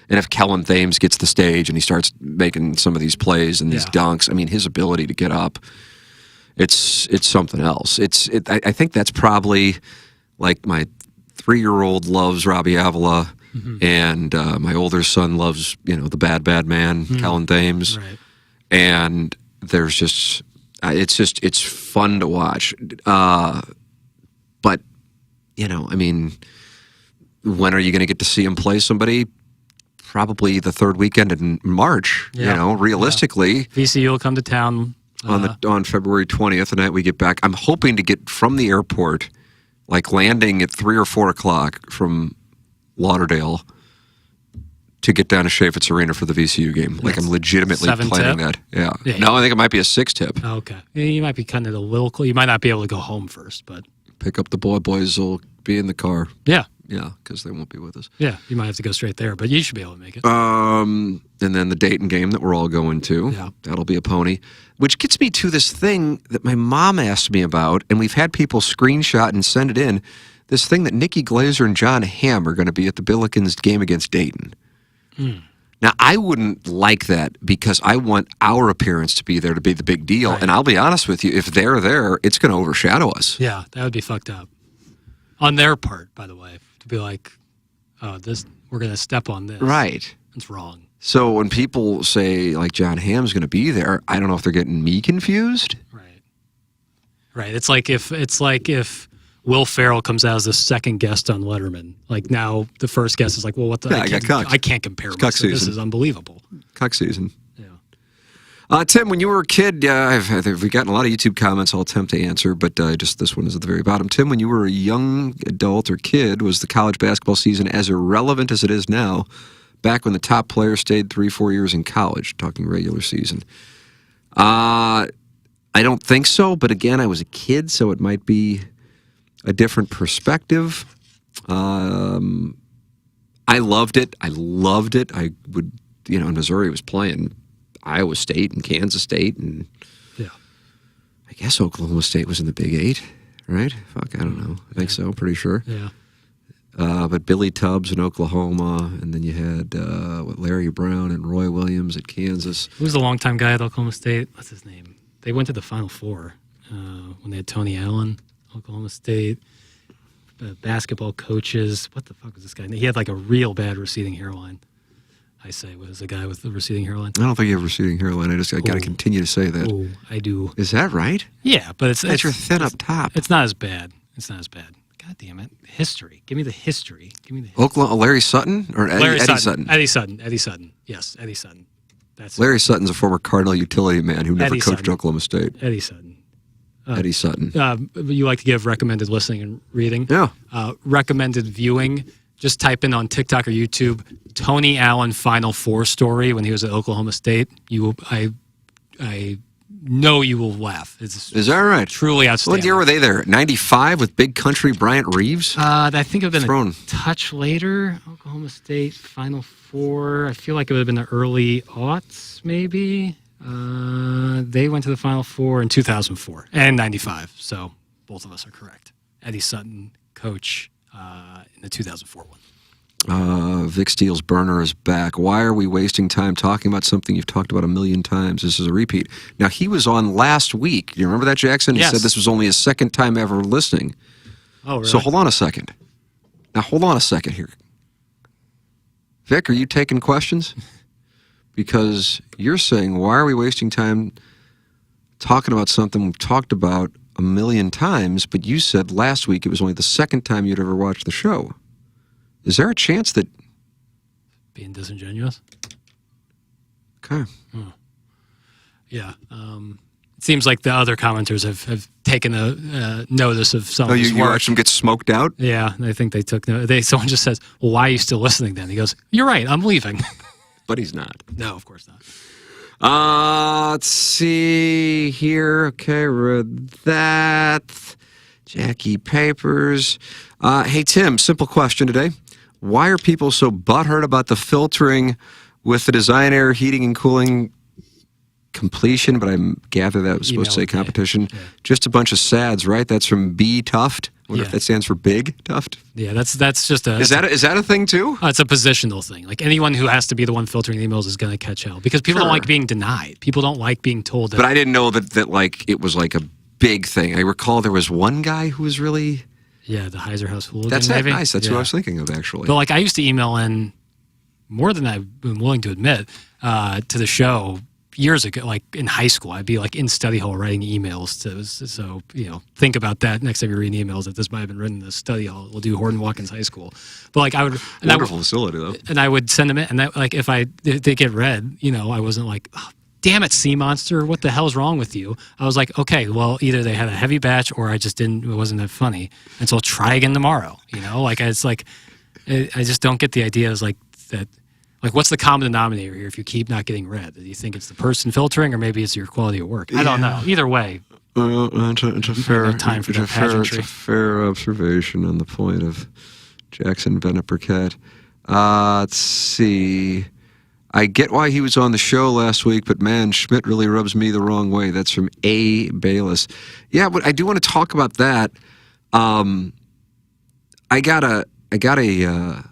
B: And if Kellen Thames gets the stage and he starts making some of these plays and these dunks, I mean, his ability to get up, it's something else. I think that's probably like my 3-year-old loves Robbie Avila, and my older son loves, you know, the bad man, Kellen Thames.
A: Right.
B: And there's just, it's fun to watch. But, you know, I mean, when are you going to get to see him play somebody? Probably the third weekend in March, you know, realistically.
A: VCU will come to town.
B: On February 20th, the night we get back. I'm hoping to get from the airport, like landing at 3 or 4 o'clock from Lauderdale, to get down to Chaffetz Arena for the VCU game. Like, I'm legitimately
A: 7
B: planning
A: tip?
B: that. Yeah.
A: Yeah.
B: No, I think it might be a 6 tip.
A: Oh, okay. You might be cutting it a little close. You might not be able to go home first, but
B: Pick up the boys will be in the car.
A: yeah.
B: Yeah, because they won't be with us.
A: Yeah, you might have to go straight there, but you should be able to make it.
B: And then the Dayton game that we're all going to.
A: Yeah.
B: That'll be a pony. Which gets me to this thing that my mom asked me about, and we've had people screenshot and send it in. This thing that Nikki Glazer and John Hamm are going to be at the Billikens game against Dayton. Now, I wouldn't like that because I want our appearance to be there to be the big deal.
A: Right.
B: And I'll be honest with you, if they're there, it's going to overshadow us.
A: Yeah, that would be fucked up. On their part, by the way, to be like, oh, we're going to step on this.
B: Right.
A: It's wrong.
B: So when people say, like, John Hamm's going to be there, I don't know if they're getting me confused.
A: Right. Right. It's like if Will Ferrell comes out as the second guest on Letterman. Like, now the first guest is like, well, what the?
B: Yeah, I got cucked.
A: I can't compare
B: It's
A: myself.
B: cuck
A: This
B: season.
A: is unbelievable.
B: Cuck season.
A: Yeah.
B: Tim, when you were a kid, we've gotten a lot of YouTube comments I'll attempt to answer, but just this one is at the very bottom. Tim, when you were a young adult or kid, was the college basketball season as irrelevant as it is now, back when the top players stayed 3-4 years in college, talking regular season? I don't think so, but again, I was a kid, so it might be a different perspective. I loved it. I would, in Missouri was playing Iowa State and Kansas State, and
A: Yeah.
B: I guess Oklahoma State was in the Big 8, right? Fuck, I don't know. I think so, pretty sure.
A: Yeah.
B: but Billy Tubbs in Oklahoma, and then you had Larry Brown and Roy Williams at Kansas.
A: Who was the longtime guy at Oklahoma State? What's his name? They went to the Final Four when they had Tony Allen, Oklahoma State. Basketball coaches. What the fuck was this guy? He had like a real bad receding hairline. I say was a guy with the receding hairline.
B: I don't think you have receding hairline. I got to continue to say that.
A: Oh, I do.
B: Is that right?
A: Yeah, but
B: you're thin up top.
A: It's not as bad. It's not as bad. God damn it! History. Give me the history.
B: Oklahoma. Larry Sutton or Eddie Sutton?
A: Eddie Sutton. Yes, Eddie Sutton. That's
B: Larry Sutton's a former Cardinal utility man who never coached Oklahoma State.
A: Eddie Sutton.
B: Eddie Sutton.
A: You like to give recommended listening and reading?
B: Yeah.
A: Recommended viewing. Just type in on TikTok or YouTube Tony Allen Final Four story when he was at Oklahoma State. I know you will laugh.
B: Is that right?
A: Truly outstanding.
B: What year were they there? 95 with Big Country Bryant Reeves?
A: I think it would have been a touch later. Oklahoma State Final Four. I feel like it would have been the early aughts, maybe. They went to the Final Four in 2004 and 95. So both of us are correct. Eddie Sutton, coach in the 2004 one.
B: Vic Steele's burner is back. Why are we wasting time talking about something you've talked about a million times? This is a repeat. Now, he was on last week. Do you remember that, Jackson? He said this was only his second time ever listening.
A: Oh, really?
B: So hold on a second. Now, hold on a second here. Vic, are you taking questions? Because you're saying, why are we wasting time talking about something we've talked about a million times, but you said last week it was only the second time you'd ever watched the show. Is there a chance that...
A: Being disingenuous?
B: Okay.
A: Oh. Yeah. It seems like the other commenters have taken a notice of some of his work.
B: You watched him get smoked out?
A: Yeah, I think they took note. Someone just says, well, why are you still listening then? He goes, you're right, I'm leaving.
B: But he's not.
A: No, of course not.
B: Let's see here. Okay, read that. Jackie Papers. Hey, Tim, simple question today. Why are people so butthurt about the filtering with the design error, heating and cooling completion? But I gather that was supposed to say competition. Yeah. Just a bunch of sads, right? That's from B Tuft. I wonder if that stands for Big Tuft.
A: Yeah, that's just a...
B: Is that a thing, too?
A: It's a positional thing. Like, anyone who has to be the one filtering emails is going to catch hell. Because people don't like being denied. People don't like being told that...
B: But I didn't know that like, it was like a big thing. I recall there was one guy who was really...
A: Yeah, the Heiser House Hooligan.
B: That's nice. That's who I was thinking of, actually.
A: But, like, I used to email in more than I've been willing to admit to the show years ago, like in high school. I'd be like in study hall writing emails so think about that next time you're reading emails, that this might have been written in the study hall. We'll do Horton Watkins High School. But like I would...
B: Wonderful facility, though.
A: And I would send them in, and that, like if they get read, I wasn't like... Oh, damn it, Sea Monster, what the hell's wrong with you? I was like, okay, well, either they had a heavy batch or it wasn't that funny. And so I'll try again tomorrow, Like, it's like, I just don't get the idea is like that, like, what's the common denominator here if you keep not getting read? Do you think it's the person filtering or maybe it's your quality of work? I don't know. Either way.
B: It's a fair observation on the point of Jackson Bennett Burkett. Let's see... I get why he was on the show last week, but man, Schmidt really rubs me the wrong way. That's from A. Bayless. Yeah, but I do want to talk about that. I got a. I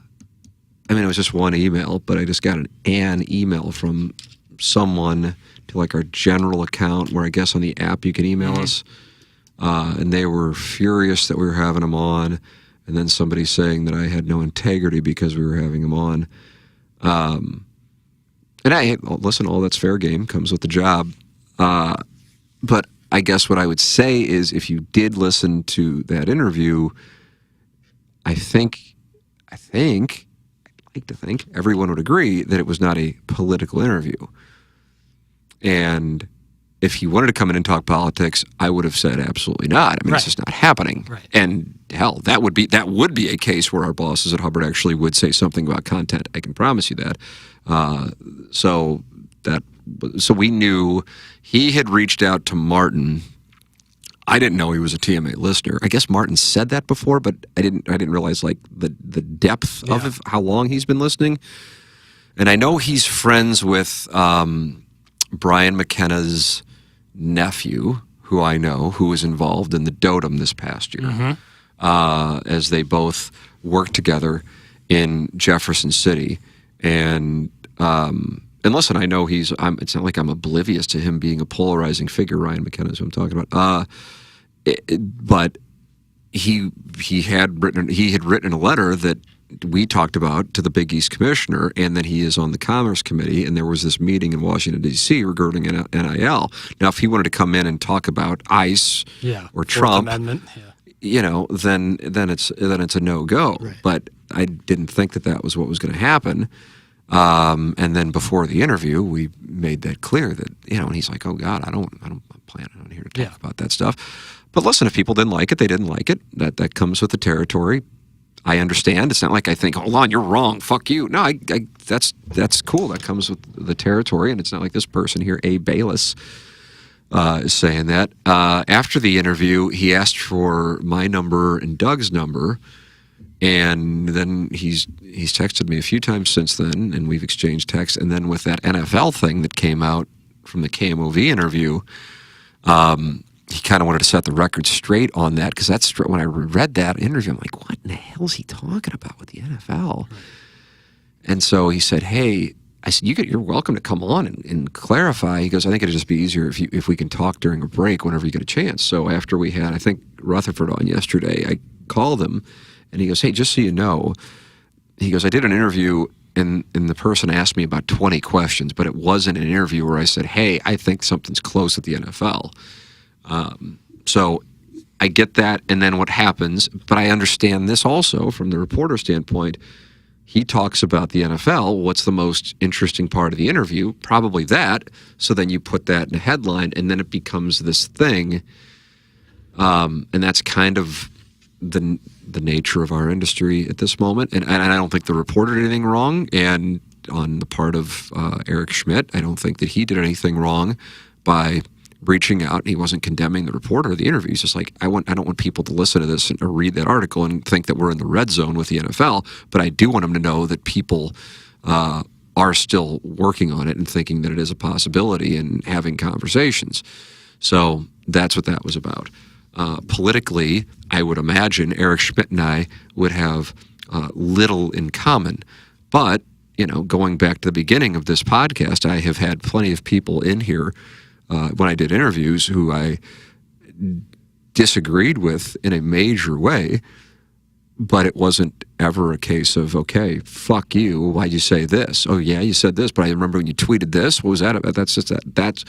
B: mean, it was just one email, but I just got an email from someone to like our general account, where I guess on the app you can email us, and they were furious that we were having him on, and then somebody saying that I had no integrity because we were having him on. And listen, all that's fair game, comes with the job. But I guess what I would say is if you did listen to that interview, I'd like to think everyone would agree that it was not a political interview. And if he wanted to come in and talk politics, I would have said absolutely not. I mean, it's just not happening. Right. And hell, that would be a case where our bosses at Hubbard actually would say something about content. I can promise you that. So we knew he had reached out to Martin. I didn't know he was a TMA listener. I guess Martin said that before, but I didn't realize like the depth of how long he's been listening. And I know he's friends with Brian McKenna's nephew, who I know, who was involved in the Dotem this past year, as they both worked together in Jefferson City, and listen, I know it's not like I'm oblivious to him being a polarizing figure. Ryan McKernan is who I'm talking about. But he had written a letter that we talked about to the Big East commissioner, and then he is on the Commerce Committee, and there was this meeting in Washington, D.C. regarding NIL. Now, if he wanted to come in and talk about ICE or Trump,
A: Amendment,
B: then it's a no-go.
A: Right.
B: But I didn't think that was what was going to happen. And then before the interview, we made that clear that, and he's like, oh God, I'm planning on here to talk about that stuff. But listen, if people didn't like it, they didn't like it. That comes with the territory. I understand. It's not like I think, hold on, you're wrong, fuck you. No, that's cool. That comes with the territory, and it's not like this person here, A. Bayless, is saying that. After the interview, he asked for my number and Doug's number, and then he's texted me a few times since then, and we've exchanged texts. And then with that NFL thing that came out from the KMOV interview, he kind of wanted to set the record straight on that, because that's when I read that interview, I'm like, what in the hell is he talking about with the NFL? Right. And so he said, hey, I said, you're welcome to come on and clarify. He goes, I think it'd just be easier if we can talk during a break whenever you get a chance. So after we had, I think, Rutherford on yesterday, I called him, and he goes, hey, just so you know, he goes, I did an interview, and the person asked me about 20 questions, but it wasn't an interview where I said, hey, I think something's close at the NFL. So I get that, and then what happens, but I understand this also from the reporter standpoint. He talks about the NFL. What's the most interesting part of the interview? Probably that. So then you put that in a headline, and then it becomes this thing. And that's kind of the nature of our industry at this moment. And I don't think the reporter did anything wrong. And on the part of Eric Schmidt, I don't think that he did anything wrong by reaching out. He wasn't condemning the reporter of the interview. He's just like, I don't want people to listen to this or read that article and think that we're in the red zone with the NFL, but I do want them to know that people are still working on it and thinking that it is a possibility and having conversations. So that's what that was about. Politically, I would imagine Eric Schmidt and I would have little in common, but going back to the beginning of this podcast, I have had plenty of people in here when I did interviews who I disagreed with in a major way, but it wasn't ever a case of, okay, fuck you, why'd you say this? Oh yeah, you said this, but I remember when you tweeted this. What was that about? That's just that. That's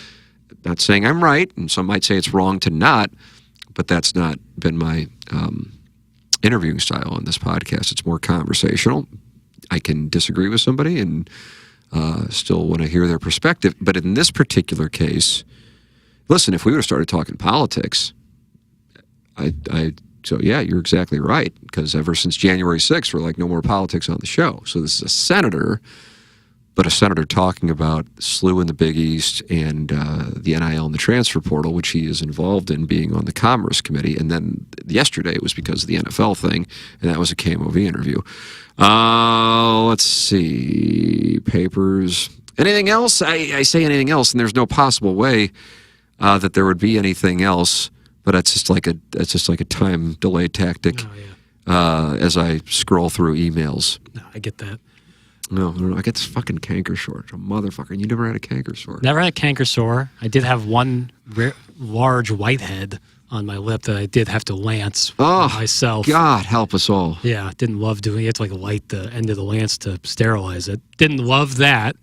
B: not saying I'm right, and some might say it's wrong to not, but that's not been my interviewing style on this podcast. It's more conversational. I can disagree with somebody and still want to hear their perspective. But in this particular case, listen, if we would have started talking politics, so yeah, you're exactly right. Because ever since January 6th, we're like, no more politics on the show. So this is a senator, but a senator talking about SLU in the Big East and the NIL and the transfer portal, which he is involved in, being on the Commerce Committee. And then yesterday it was because of the NFL thing, and that was a KMOV interview. Let's see. Papers. Anything else? I say anything else, and there's no possible way that there would be anything else. But that's just like a time delay tactic. As I scroll through emails.
A: No, I get that.
B: No, I get this fucking canker sore. A motherfucker. And you never had a canker sore.
A: Never had a canker sore. I did have one large whitehead on my lip that I did have to lance myself.
B: God help us all.
A: Yeah, didn't love doing it. You had to light the end of the lance to sterilize it. Didn't love that,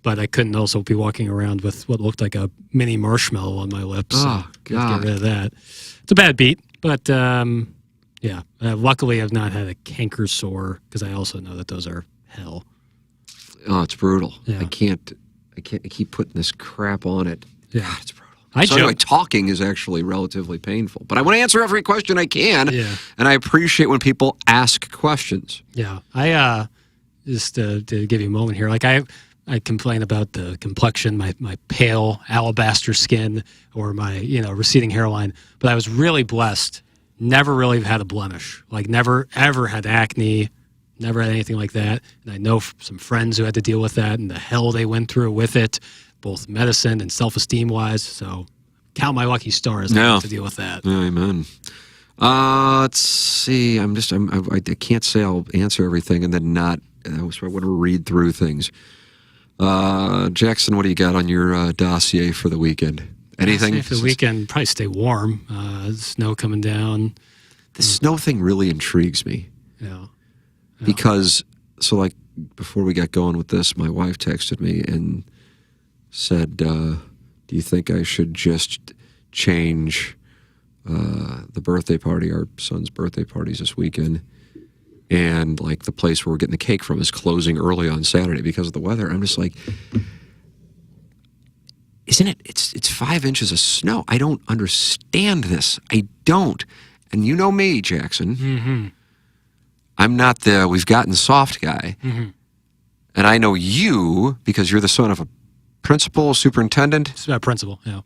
A: but I couldn't also be walking around with what looked like a mini marshmallow on my lips.
B: Oh, God.
A: Get rid of that. It's a bad beat, but yeah. Luckily, I've not had a canker sore, because I also know that those are hell.
B: Oh, it's brutal.
A: Yeah.
B: I keep putting this crap on it.
A: Yeah.
B: God, it's brutal. Anyway, talking is actually relatively painful. But I want to answer every question I can.
A: Yeah.
B: And I appreciate when people ask questions.
A: Yeah. I just to give you a moment here, I complain about the complexion, my pale alabaster skin, or my receding hairline, but I was really blessed. Never really had a blemish. Never ever had acne. Never had anything like that. And I know some friends who had to deal with that and the hell they went through with it, both medicine and self-esteem wise. So count my lucky stars to deal with that.
B: Amen. Let's see. I can't say I'll answer everything and then not. So I want to read through things. Jackson, what do you got on your dossier for the weekend? Anything?
A: For the weekend, probably stay warm. Snow coming down.
B: The snow thing really intrigues me.
A: Yeah.
B: Because, so like, before we got going with this, my wife texted me and said, do you think I should just change the birthday party? Our son's birthday party's this weekend. And like the place where we're getting the cake from is closing early on Saturday because of the weather. I'm just like, isn't it? It's 5 inches of snow. I don't understand this. I don't. And you know me, Jackson.
A: Mm-hmm.
B: I'm not the we've gotten soft guy.
A: Mm-hmm.
B: And I know you because you're the son of a principal, superintendent.
A: It's about principal, yeah.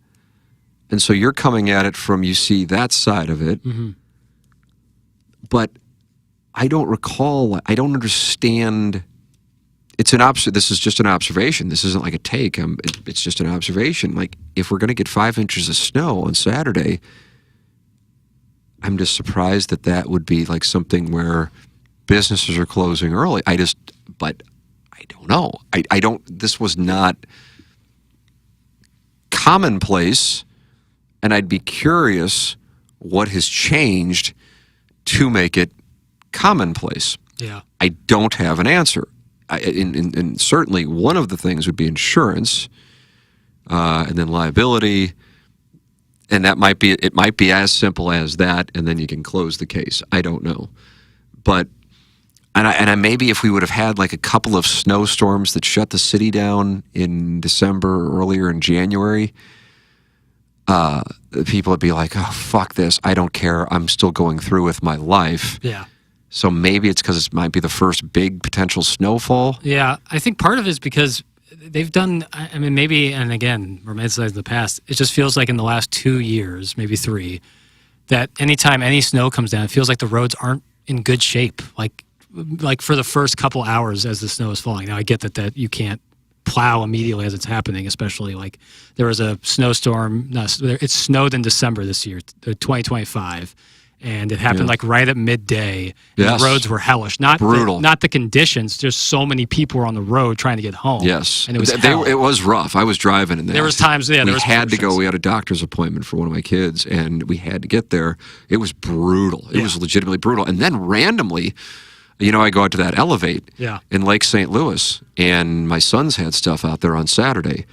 B: And so you're coming at it from, you see that side of it.
A: Mm-hmm.
B: But I don't recall, I don't understand. This is just an observation. This isn't like a take. It's just an observation. Like, if we're going to get 5 inches of snow on Saturday, I'm just surprised that would be like something where businesses are closing early. But I don't know. This was not commonplace, and I'd be curious what has changed to make it commonplace.
A: Yeah.
B: I don't have an answer. And certainly one of the things would be insurance, and then liability, and it might be as simple as that, and then you can close the case. I don't know, but and maybe if we would have had like a couple of snowstorms that shut the city down in December or earlier in January, people would be like, "Oh, fuck this! I don't care. I'm still going through with my life."
A: Yeah.
B: So maybe it's because it might be the first big potential snowfall.
A: Yeah, I think part of it is because they've done, I mean, maybe, and again, romanticized in the past, it just feels like in the last 2 years, maybe 3, that anytime any snow comes down, it feels like the roads aren't in good shape. Like for the first couple hours as the snow is falling. Now, I get that you can't plow immediately as it's happening, especially like there was a snowstorm. It snowed in December this year, 2025. And it happened like right at midday.
B: Yes.
A: The roads were hellish. Not
B: brutal.
A: Not the conditions. Just so many people were on the road trying to get home.
B: Yes,
A: and it was
B: it was rough. I was driving, and
A: there was times. Yeah,
B: we had to go. We had a doctor's appointment for one of my kids, and we had to get there. It was brutal. It was legitimately brutal. And then randomly, I go out to that Elevate in Lake St. Louis, and my sons had stuff out there on Saturday.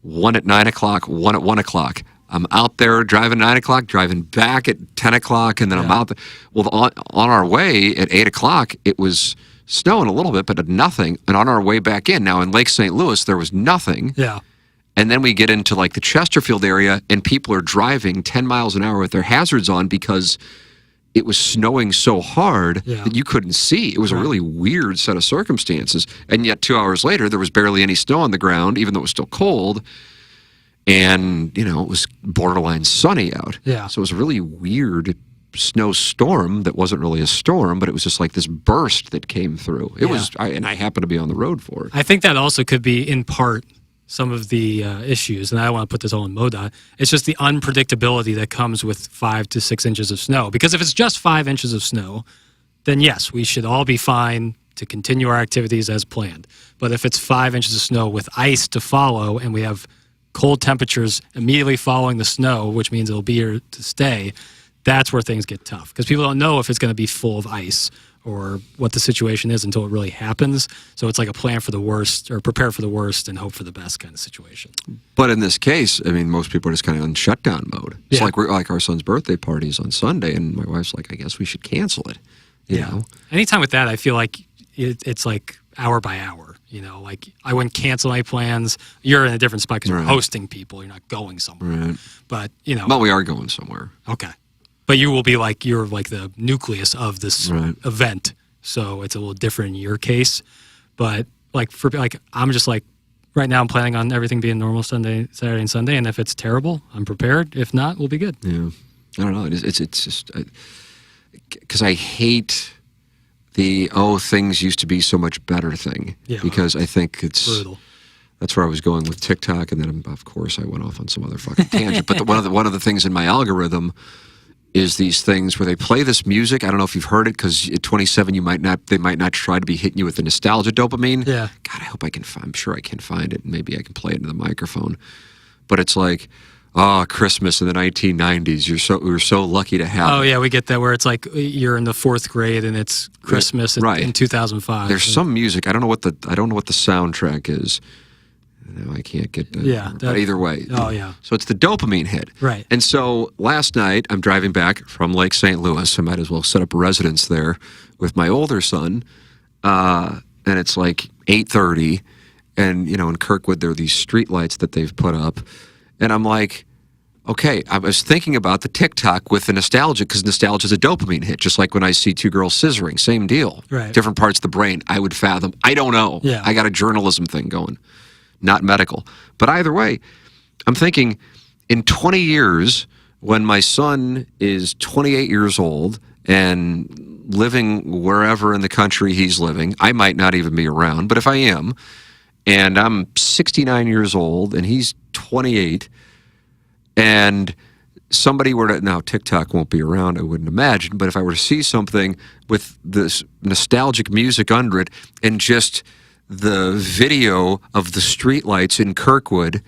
B: One at 9 o'clock, one at 1 o'clock. I'm out there driving 9 o'clock, driving back at 10 o'clock, and then I'm out there. Well, on our way at 8 o'clock, it was snowing a little bit, but nothing. And on our way back in, now in Lake St. Louis, there was nothing.
A: Yeah.
B: And then we get into like the Chesterfield area, and people are driving 10 miles an hour with their hazards on because it was snowing so hard that you couldn't see. It was a really weird set of circumstances. And yet 2 hours later, there was barely any snow on the ground, even though it was still cold. And, it was borderline sunny out.
A: Yeah.
B: So it was a really weird snowstorm that wasn't really a storm, but it was just like this burst that came through. It was, and I happened to be on the road for it.
A: I think that also could be, in part, some of the issues, and I don't want to put this all in MoDOT. It's just the unpredictability that comes with 5 to 6 inches of snow. Because if it's just 5 inches of snow, then yes, we should all be fine to continue our activities as planned. But if it's 5 inches of snow with ice to follow, and we have cold temperatures immediately following the snow, which means it'll be here to stay, that's where things get tough. Because people don't know if it's going to be full of ice or what the situation is until it really happens. So it's like a plan for the worst, or prepare for the worst and hope for the best kind of situation.
B: But in this case, I mean, most people are just kind of in shutdown mode. It's like our son's birthday party is on Sunday, and my wife's like, I guess we should cancel it. You know?
A: Anytime with that, I feel like it's like hour by hour. Like I wouldn't cancel any plans. You're in a different spot because you're hosting people. You're not going somewhere.
B: Right.
A: But,
B: Well, we are going somewhere.
A: Okay. But you will be you're like the nucleus of this event. So it's a little different in your case. But I'm just like, right now I'm planning on everything being normal Saturday and Sunday. And if it's terrible, I'm prepared. If not, we'll be good. Yeah.
B: I don't know. It's just, because I hate the things used to be so much better thing. Yeah, because I think it's
A: brutal.
B: That's where I was going with TikTok, and then of course I went off on some other fucking tangent. But one of the things in my algorithm is these things where they play this music. I don't know if you've heard it, because at 27 they might not try to be hitting you with the nostalgia dopamine.
A: Yeah.
B: God, I hope I can I'm sure I can find it, and maybe I can play it into the microphone. But it's like, oh, Christmas in the 1990s. We were so lucky to have
A: Oh
B: it.
A: yeah, we get that where it's like you're in the 4th grade and it's Christmas in 2005.
B: There's some music. I don't know what the soundtrack is. No, I can't get that. But either way.
A: Oh yeah.
B: So it's the dopamine hit.
A: Right.
B: And so last night I'm driving back from Lake St. Louis. I might as well set up residence there with my older son. And it's like 8:30, and in Kirkwood there are these street lights that they've put up, and I'm like, okay, I was thinking about the TikTok with the nostalgia, because nostalgia is a dopamine hit, just like when I see two girls scissoring, same deal.
A: Right.
B: Different parts of the brain. I would fathom. I don't know.
A: Yeah.
B: I got a journalism thing going, not medical. But either way, I'm thinking in 20 years, when my son is 28 years old and living wherever in the country he's living, I might not even be around, but if I am, and I'm 69 years old and he's 28, and somebody were to, now TikTok won't be around, I wouldn't imagine, but if I were to see something with this nostalgic music under it and just the video of the streetlights in Kirkwood,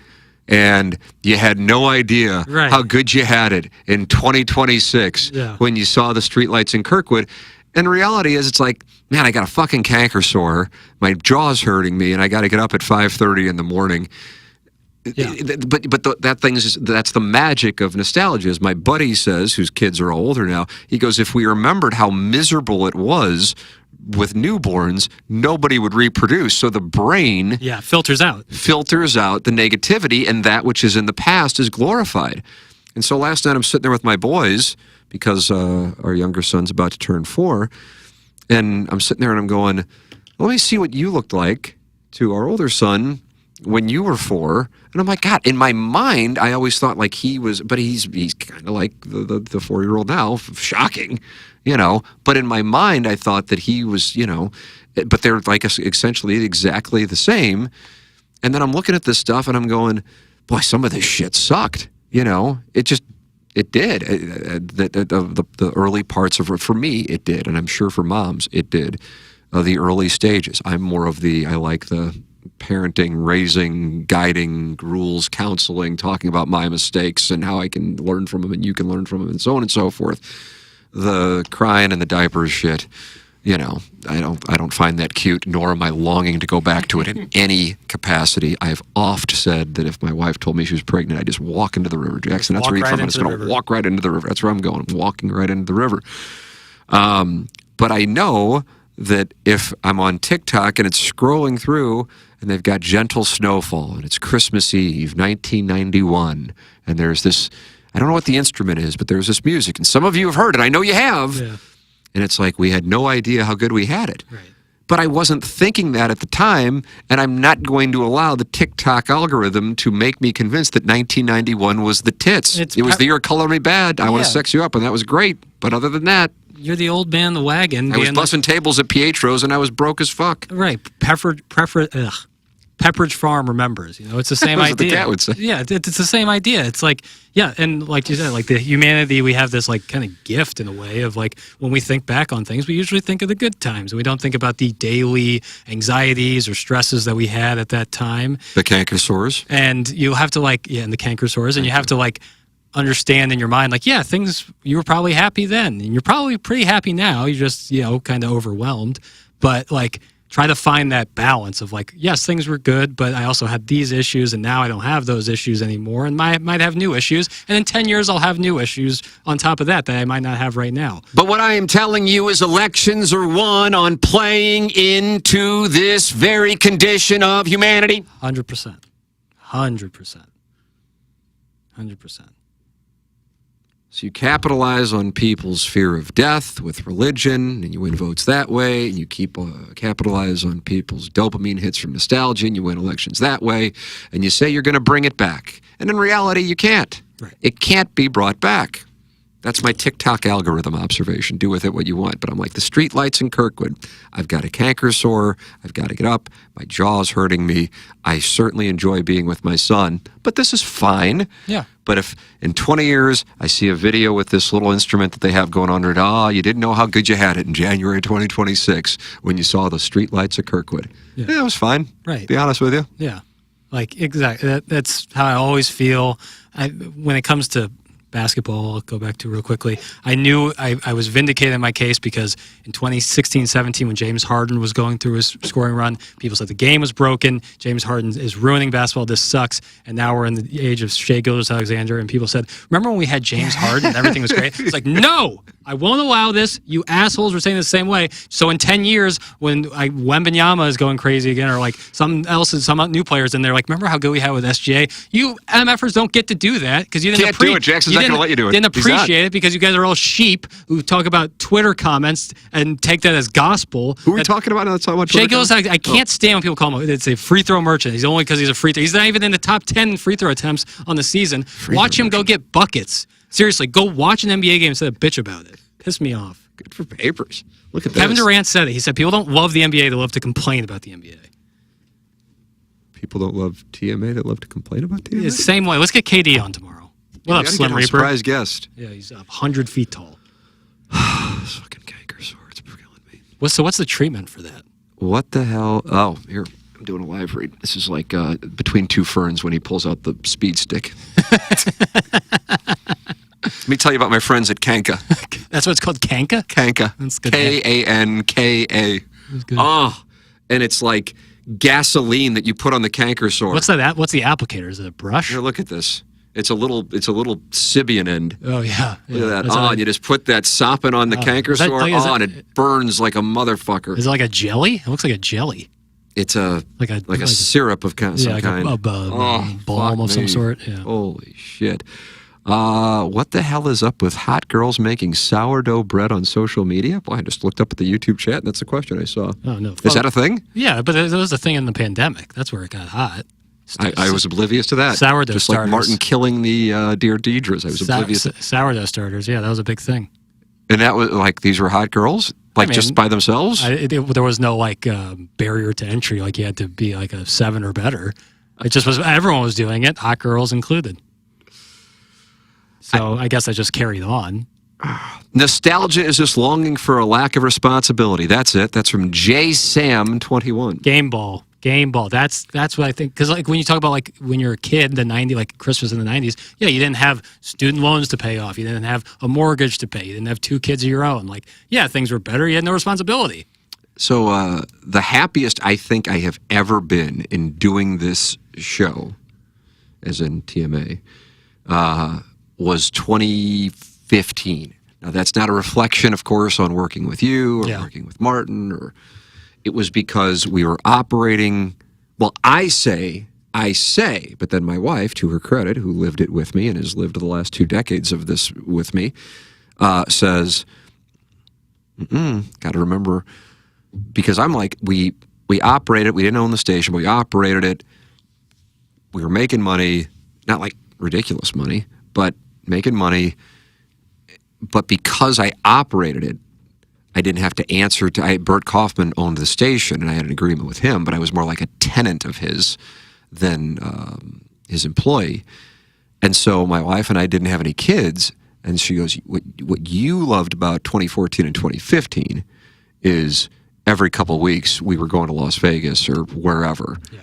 B: and you had no idea how good you had it in 2026 when you saw the streetlights in Kirkwood. And the reality is, it's like, man, I got a fucking canker sore, my jaw's hurting me, and I got to get up at 5:30 in the morning.
A: Yeah.
B: That's the magic of nostalgia. As my buddy says, whose kids are older now, he goes, if we remembered how miserable it was with newborns, nobody would reproduce. So the brain
A: filters out
B: the negativity, and that which is in the past is glorified. And so last night I'm sitting there with my boys, because our younger son's about to turn 4, and I'm sitting there and I'm going, let me see what you looked like to our older son when you were 4. And I'm like, God, in my mind, I always thought like he was, but he's kind of like the 4-year-old now, shocking, but in my mind, I thought that he was, but they're like essentially exactly the same. And then I'm looking at this stuff and I'm going, boy, some of this shit sucked, it did. The early parts of it, for me, it did. And I'm sure for moms, it did. The early stages. I'm more of I like the parenting, raising, guiding, rules, counseling, talking about my mistakes and how I can learn from them and you can learn from them and so on and so forth. The crying and the diapers shit, I don't find that cute, nor am I longing to go back to it in any capacity. I've oft said that if my wife told me she was pregnant, I'd just walk into the river. Jackson, that's where you're from. I'm just going to walk right into the river. That's where I'm going. I'm walking right into the river. But I know that if I'm on TikTok and it's scrolling through and they've got Gentle Snowfall and it's Christmas Eve, 1991, and there's this, I don't know what the instrument is, but there's this music, and some of you have heard it. I know you have. Yeah. And it's like we had no idea how good we had it.
A: Right.
B: But I wasn't thinking that at the time, and I'm not going to allow the TikTok algorithm to make me convinced that 1991 was the tits. It was the year Color Me Bad. I Want to Sex You Up, and that was great. But other than that,
A: you're the old man in the wagon.
B: I was bussing tables at Pietro's, and I was broke as fuck.
A: Right. Pepperidge Farm remembers. It's the same idea.
B: That's what the cat would say.
A: Yeah, it's the same idea. It's like, and like you said, like the humanity, we have this like kind of gift in a way of like when we think back on things, we usually think of the good times. We don't think about the daily anxieties or stresses that we had at that time.
B: The canker sores.
A: And you have to and the canker sores, and you have to like understand in your mind, like, things, you were probably happy then, and you're probably pretty happy now. You're just, kind of overwhelmed. But like, try to find that balance of like, yes, things were good, but I also had these issues, and now I don't have those issues anymore, and might have new issues, and in 10 years I'll have new issues on top of that I might not have right now.
B: But what I am telling you is elections are won on playing into this very condition of humanity.
A: 100%. 100%. 100%.
B: So you capitalize on people's fear of death with religion, and you win votes that way, and you capitalize on people's dopamine hits from nostalgia, and you win elections that way, and you say you're going to bring it back. And in reality, you can't.
A: Right.
B: It can't be brought back. That's my TikTok algorithm observation. Do with it what you want. But I'm like, the street lights in Kirkwood. I've got a canker sore. I've got to get up. My jaw's hurting me. I certainly enjoy being with my son, but this is fine.
A: Yeah.
B: But if in 20 years I see a video with this little instrument that they have going under it, you didn't know how good you had it in January 2026 when you saw the street lights at Kirkwood. Yeah, it was fine.
A: Right.
B: Be honest with you.
A: Yeah. Like, exactly. That's how I always feel. When it comes to basketball, I'll go back to real quickly. I knew I was vindicated in my case because in 2016-17, when James Harden was going through his scoring run, people said the game was broken. James Harden is ruining basketball. This sucks. And now we're in the age of Shai Gilgeous-Alexander, and people said, remember when we had James Harden and everything was great? It's like, no, I won't allow this. You assholes were saying the same way. So in 10 years, when Wembanyama is going crazy again, or like some new players, and they're like, remember how good we had with SGA? You MFers don't get to do that because you didn't
B: do it. Jackson's not going to let you do it.
A: Didn't appreciate it because you guys are all sheep who talk about Twitter comments and take that as gospel.
B: Who are we talking about?
A: Shai Gilgeous, I can't stand when people call him. It's a free throw merchant. He's only because he's a free throw. He's not even in the top 10 free throw attempts on the season. Watch him go get buckets. Seriously, go watch an NBA game instead of bitch about it. Piss me off.
B: Good for papers. Look at this.
A: Kevin Durant said it. He said people don't love the NBA. They love to complain about the NBA.
B: People don't love TMA. They love to complain about TMA.
A: It's the same way. Let's get KD on tomorrow. What up, Slim Reaper?
B: Surprise guest.
A: Yeah, he's up 100 feet tall.
B: This fucking canker sore. It's killing me.
A: What's the treatment for that?
B: What the hell? Oh, here. I'm doing a live read. This is like Between Two Ferns when he pulls out the speed stick. Let me tell you about my friends at Kanka.
A: That's what it's called, Kanka?
B: Kanka.
A: That's good.
B: Kanka. Oh, and it's like gasoline that you put on the canker sore.
A: What's that? What's the applicator? Is it a brush?
B: Here, look at this. It's a little Sibian end.
A: Oh, yeah.
B: Look at that. And you just put that sopping on the canker sore, and it burns like a motherfucker.
A: Is it like a jelly? It looks like a jelly.
B: It's like a syrup of some kind.
A: A balm of some sort. Yeah.
B: Holy shit. What the hell is up with hot girls making sourdough bread on social media? Boy, I just looked up at the YouTube chat, and that's the question I saw.
A: Oh, no.
B: Is that a thing?
A: Yeah, but it was a thing in the pandemic. That's where it got hot.
B: I was oblivious to that.
A: Sourdough
B: just
A: starters.
B: Like Martin killing the Dear Deidres. I was oblivious.
A: Sourdough starters, yeah, that was a big thing.
B: And that was like, these were hot girls? Like, just by themselves?
A: There was no, like, barrier to entry. Like, you had to be, like, a 7 or better. It just was, everyone was doing it, hot girls included. So I guess I just carried on.
B: Nostalgia is just longing for a lack of responsibility. That's it. That's from J Sam 21.
A: Game ball. That's what I think. Because like when you talk about like when you're a kid, the 90s, like Christmas in the 90s, yeah, you didn't have student loans to pay off. You didn't have a mortgage to pay. You didn't have 2 kids of your own. Like, yeah, things were better. You had no responsibility.
B: So the happiest I think I have ever been in doing this show, as in TMA, was 2015. Now, that's not a reflection, of course, on working with you or working with Martin. It was because we were operating, well, I say, but then my wife, to her credit, who lived it with me and has lived the last 2 decades of this with me, says, got to remember, because I'm like, we operated, we didn't own the station, but we operated it. We were making money, not like ridiculous money, but making money. But because I operated it, I didn't have to answer to. Bert Kaufman owned the station, and I had an agreement with him, but I was more like a tenant of his than his employee. And so my wife and I didn't have any kids, and she goes, what you loved about 2014 and 2015 is every couple of weeks we were going to Las Vegas or wherever. Yeah.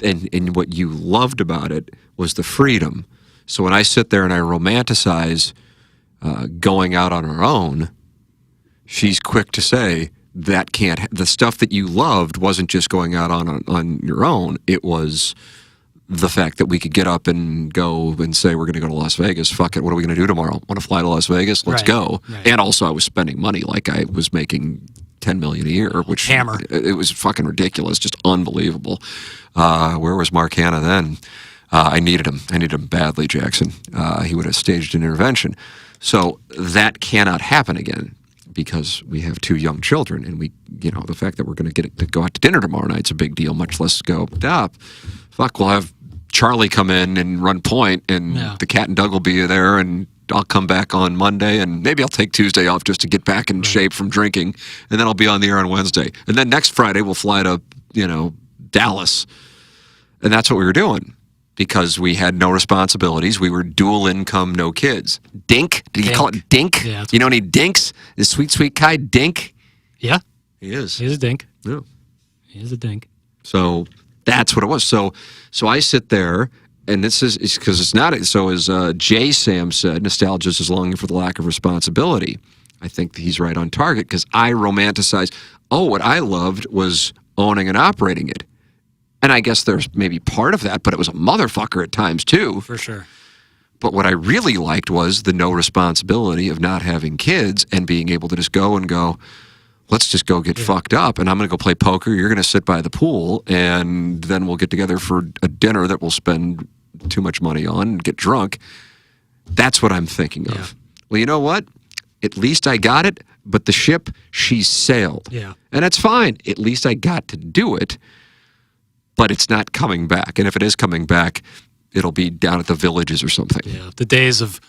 B: And what you loved about it was the freedom. So when I sit there and I romanticize going out on our own, she's quick to say that the stuff that you loved wasn't just going out on your own. It was the fact that we could get up and go and say, we're going to go to Las Vegas. Fuck it. What are we going to do tomorrow? Want to fly to Las Vegas? Let's go. Right. And also I was spending money like I was making $10 million a year, which
A: hammer.
B: It was fucking ridiculous. Just unbelievable. Where was Mark Hanna then? I needed him. I needed him badly, Jackson. He would have staged an intervention. So that cannot happen again because we have 2 young children, and the fact that we're going to go out to dinner tomorrow night's a big deal, much less go, fuck, we'll have Charlie come in and run point, and the cat and Doug will be there, and I'll come back on Monday, and maybe I'll take Tuesday off just to get back in shape from drinking, and then I'll be on the air on Wednesday. And then next Friday we'll fly to, Dallas. And that's what we were doing because we had no responsibilities. We were dual income, no kids. Dink? Did you call it Dink?
A: Yeah,
B: you know any Dinks? Is Sweet Sweet Kai Dink?
A: Yeah.
B: He is.
A: He's a dink.
B: Yeah.
A: He is a dink.
B: So that's what it was. So I sit there, and this is because it's not. So as Jay Sam said, nostalgia is longing for the lack of responsibility. I think he's right on target because I romanticize. Oh, what I loved was owning and operating it. And I guess there's maybe part of that, but it was a motherfucker at times too.
A: For sure.
B: But what I really liked was the no responsibility of not having kids and being able to just go, let's just go get fucked up, and I'm going to go play poker. You're going to sit by the pool, and then we'll get together for a dinner that we'll spend too much money on and get drunk. That's what I'm thinking of.
A: Yeah.
B: Well, you know what? At least I got it, but the ship, she sailed.
A: Yeah.
B: And that's fine. At least I got to do it, but it's not coming back. And if it is coming back, it'll be down at the Villages or something.
A: Yeah. The days of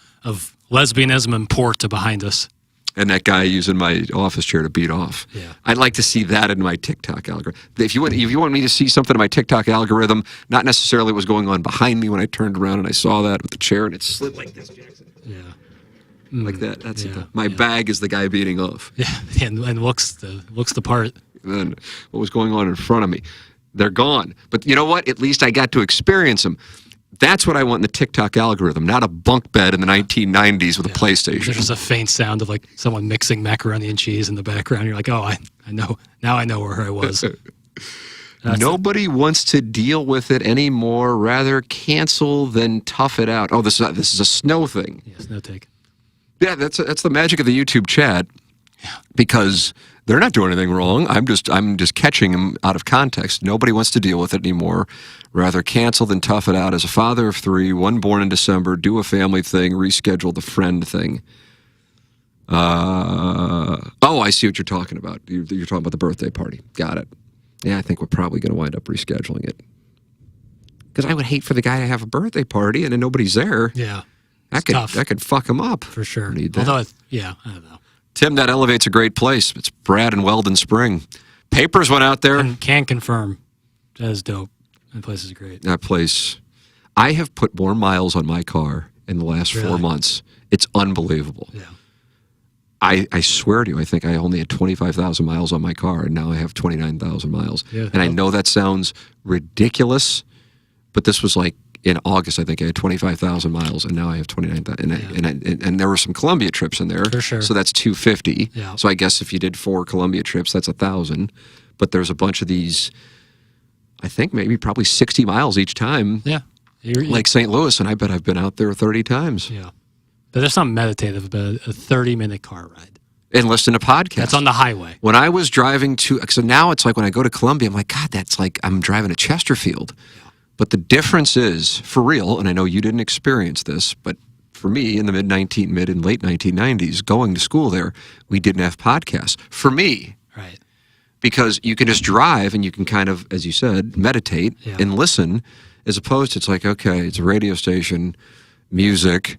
A: lesbianism and port are behind us.
B: And that guy using my office chair to beat off.
A: Yeah.
B: I'd like to see that in my TikTok algorithm. If you want me to see something in my TikTok algorithm, not necessarily what was going on behind me when I turned around and I saw that with the chair and it slid like this, Jackson.
A: Yeah.
B: Like that. That's
A: Yeah.
B: my bag is the guy beating off.
A: Yeah. And looks the part.
B: And then what was going on in front of me? They're gone. But you know what? At least I got to experience them. That's what I want in the TikTok algorithm, not a bunk bed in the 1990s with a PlayStation.
A: There's just a faint sound of like someone mixing macaroni and cheese in the background. You're like, oh, I know. Now I know where I was.
B: Nobody wants to deal with it anymore. Rather cancel than tough it out. Oh, this is a snow thing.
A: Yes, no take.
B: Yeah, that's the magic of the YouTube chat.
A: Yeah.
B: Because they're not doing anything wrong. I'm just catching them out of context. Nobody wants to deal with it anymore. Rather cancel than tough it out. As a father of 3, one born in December, do a family thing, reschedule the friend thing. I see what you're talking about. You're talking about the birthday party. Got it. Yeah, I think we're probably going to wind up rescheduling it. Because I would hate for the guy to have a birthday party and then nobody's there.
A: Yeah.
B: That could fuck him up.
A: For sure.
B: Need that.
A: Although, I don't know.
B: Tim, that elevate's a great place. It's Brad and Weldon Spring. Papers went out there.
A: Can confirm. That is dope. That place is great.
B: That place. I have put more miles on my car in the last 4 months. It's unbelievable.
A: Yeah.
B: I swear to you, I think I only had 25,000 miles on my car, and now I have 29,000 miles.
A: Yeah.
B: And I know that sounds ridiculous, but this was like in August, I think I had 25,000 miles, and now I have 29,000. And there were some Columbia trips in there.
A: For sure.
B: So that's 250.
A: Yeah.
B: So I guess if you did 4 Columbia trips, that's 1,000. But there's a bunch of these, I think probably 60 miles each time.
A: Yeah.
B: Like St. Louis, and I bet I've been out there 30 times.
A: Yeah. But there's something meditative about a 30-minute car ride.
B: And listen to podcasts.
A: That's on the highway.
B: When I was driving so now it's like when I go to Columbia, I'm like, God, that's like I'm driving to Chesterfield. Yeah. But the difference is, for real, and I know you didn't experience this, but for me in the mid and late 1990s, going to school there, we didn't have podcasts. For me.
A: Right.
B: Because you can just drive and you can kind of, as you said, meditate and listen, as opposed to it's like, okay, it's a radio station, music,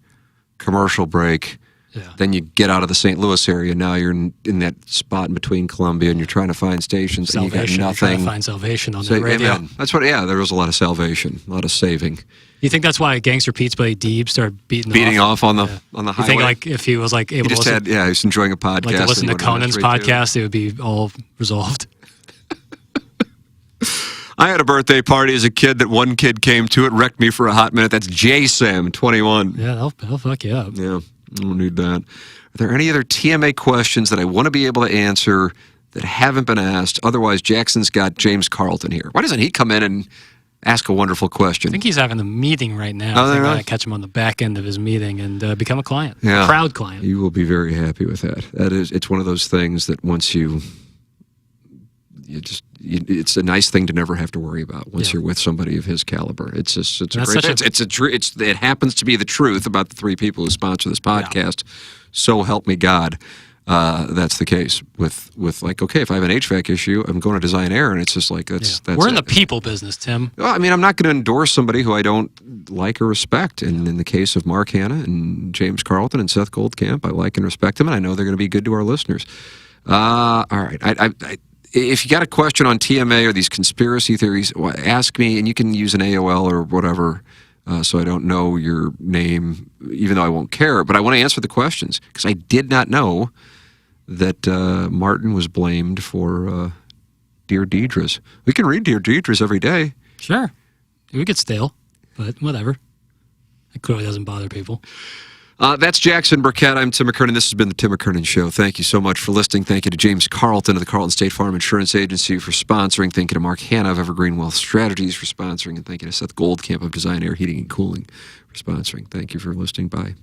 B: commercial break.
A: Yeah.
B: Then you get out of the St. Louis area. Now you're in that spot in between Columbia, and you're trying to find stations,
A: Salvation.
B: and you got
A: You're trying
B: nothing.
A: to find salvation on the radio.
B: Amen. That's what. Yeah, there was a lot of salvation, a lot of saving.
A: You think that's why Gangster Pete's buddy Deeb started beating
B: off on the highway?
A: You think like if he was like able to listen,
B: he was enjoying a podcast,
A: like to listen to Conan's podcast, it would be all resolved.
B: I had a birthday party as a kid that one kid came to. It wrecked me for a hot minute. That's J-Sam, 21.
A: Yeah, they'll fuck you up.
B: Yeah, I don't need that. Are there any other TMA questions that I want to be able to answer that haven't been asked? Otherwise, Jackson's got James Carlton here. Why doesn't he come in and ask a wonderful question?
A: I think he's having a meeting right now. I'm going to catch him on the back end of his meeting and become a client, a proud client.
B: You will be very happy with that. It's one of those things that once it's a nice thing to never have to worry about once you're with somebody of his caliber. It happens to be the truth about the 3 people who sponsor this podcast. So help me God. that's the case with like, okay, if I have an HVAC issue, I'm going to Design Air, and it's just like that's
A: we're in the people business, Tim.
B: Well, I mean, I'm not going to endorse somebody who I don't like or respect. And in the case of Mark Hanna and James Carlton and Seth Goldcamp, I like and respect them, and I know they're going to be good to our listeners. All right. If you got a question on TMA or these conspiracy theories, ask me, and you can use an AOL or whatever, so I don't know your name, even though I won't care. But I want to answer the questions, because I did not know that Martin was blamed for Dear Deidre's. We can read Dear Deidre's every day.
A: Sure. We get stale, but whatever. It clearly doesn't bother people.
B: That's Jackson Burkett. I'm Tim McKernan. This has been the Tim McKernan Show. Thank you so much for listening. Thank you to James Carlton of the Carlton State Farm Insurance Agency for sponsoring. Thank you to Mark Hanna of Evergreen Wealth Strategies for sponsoring. And thank you to Seth Goldcamp of Design Air Heating and Cooling for sponsoring. Thank you for listening. Bye.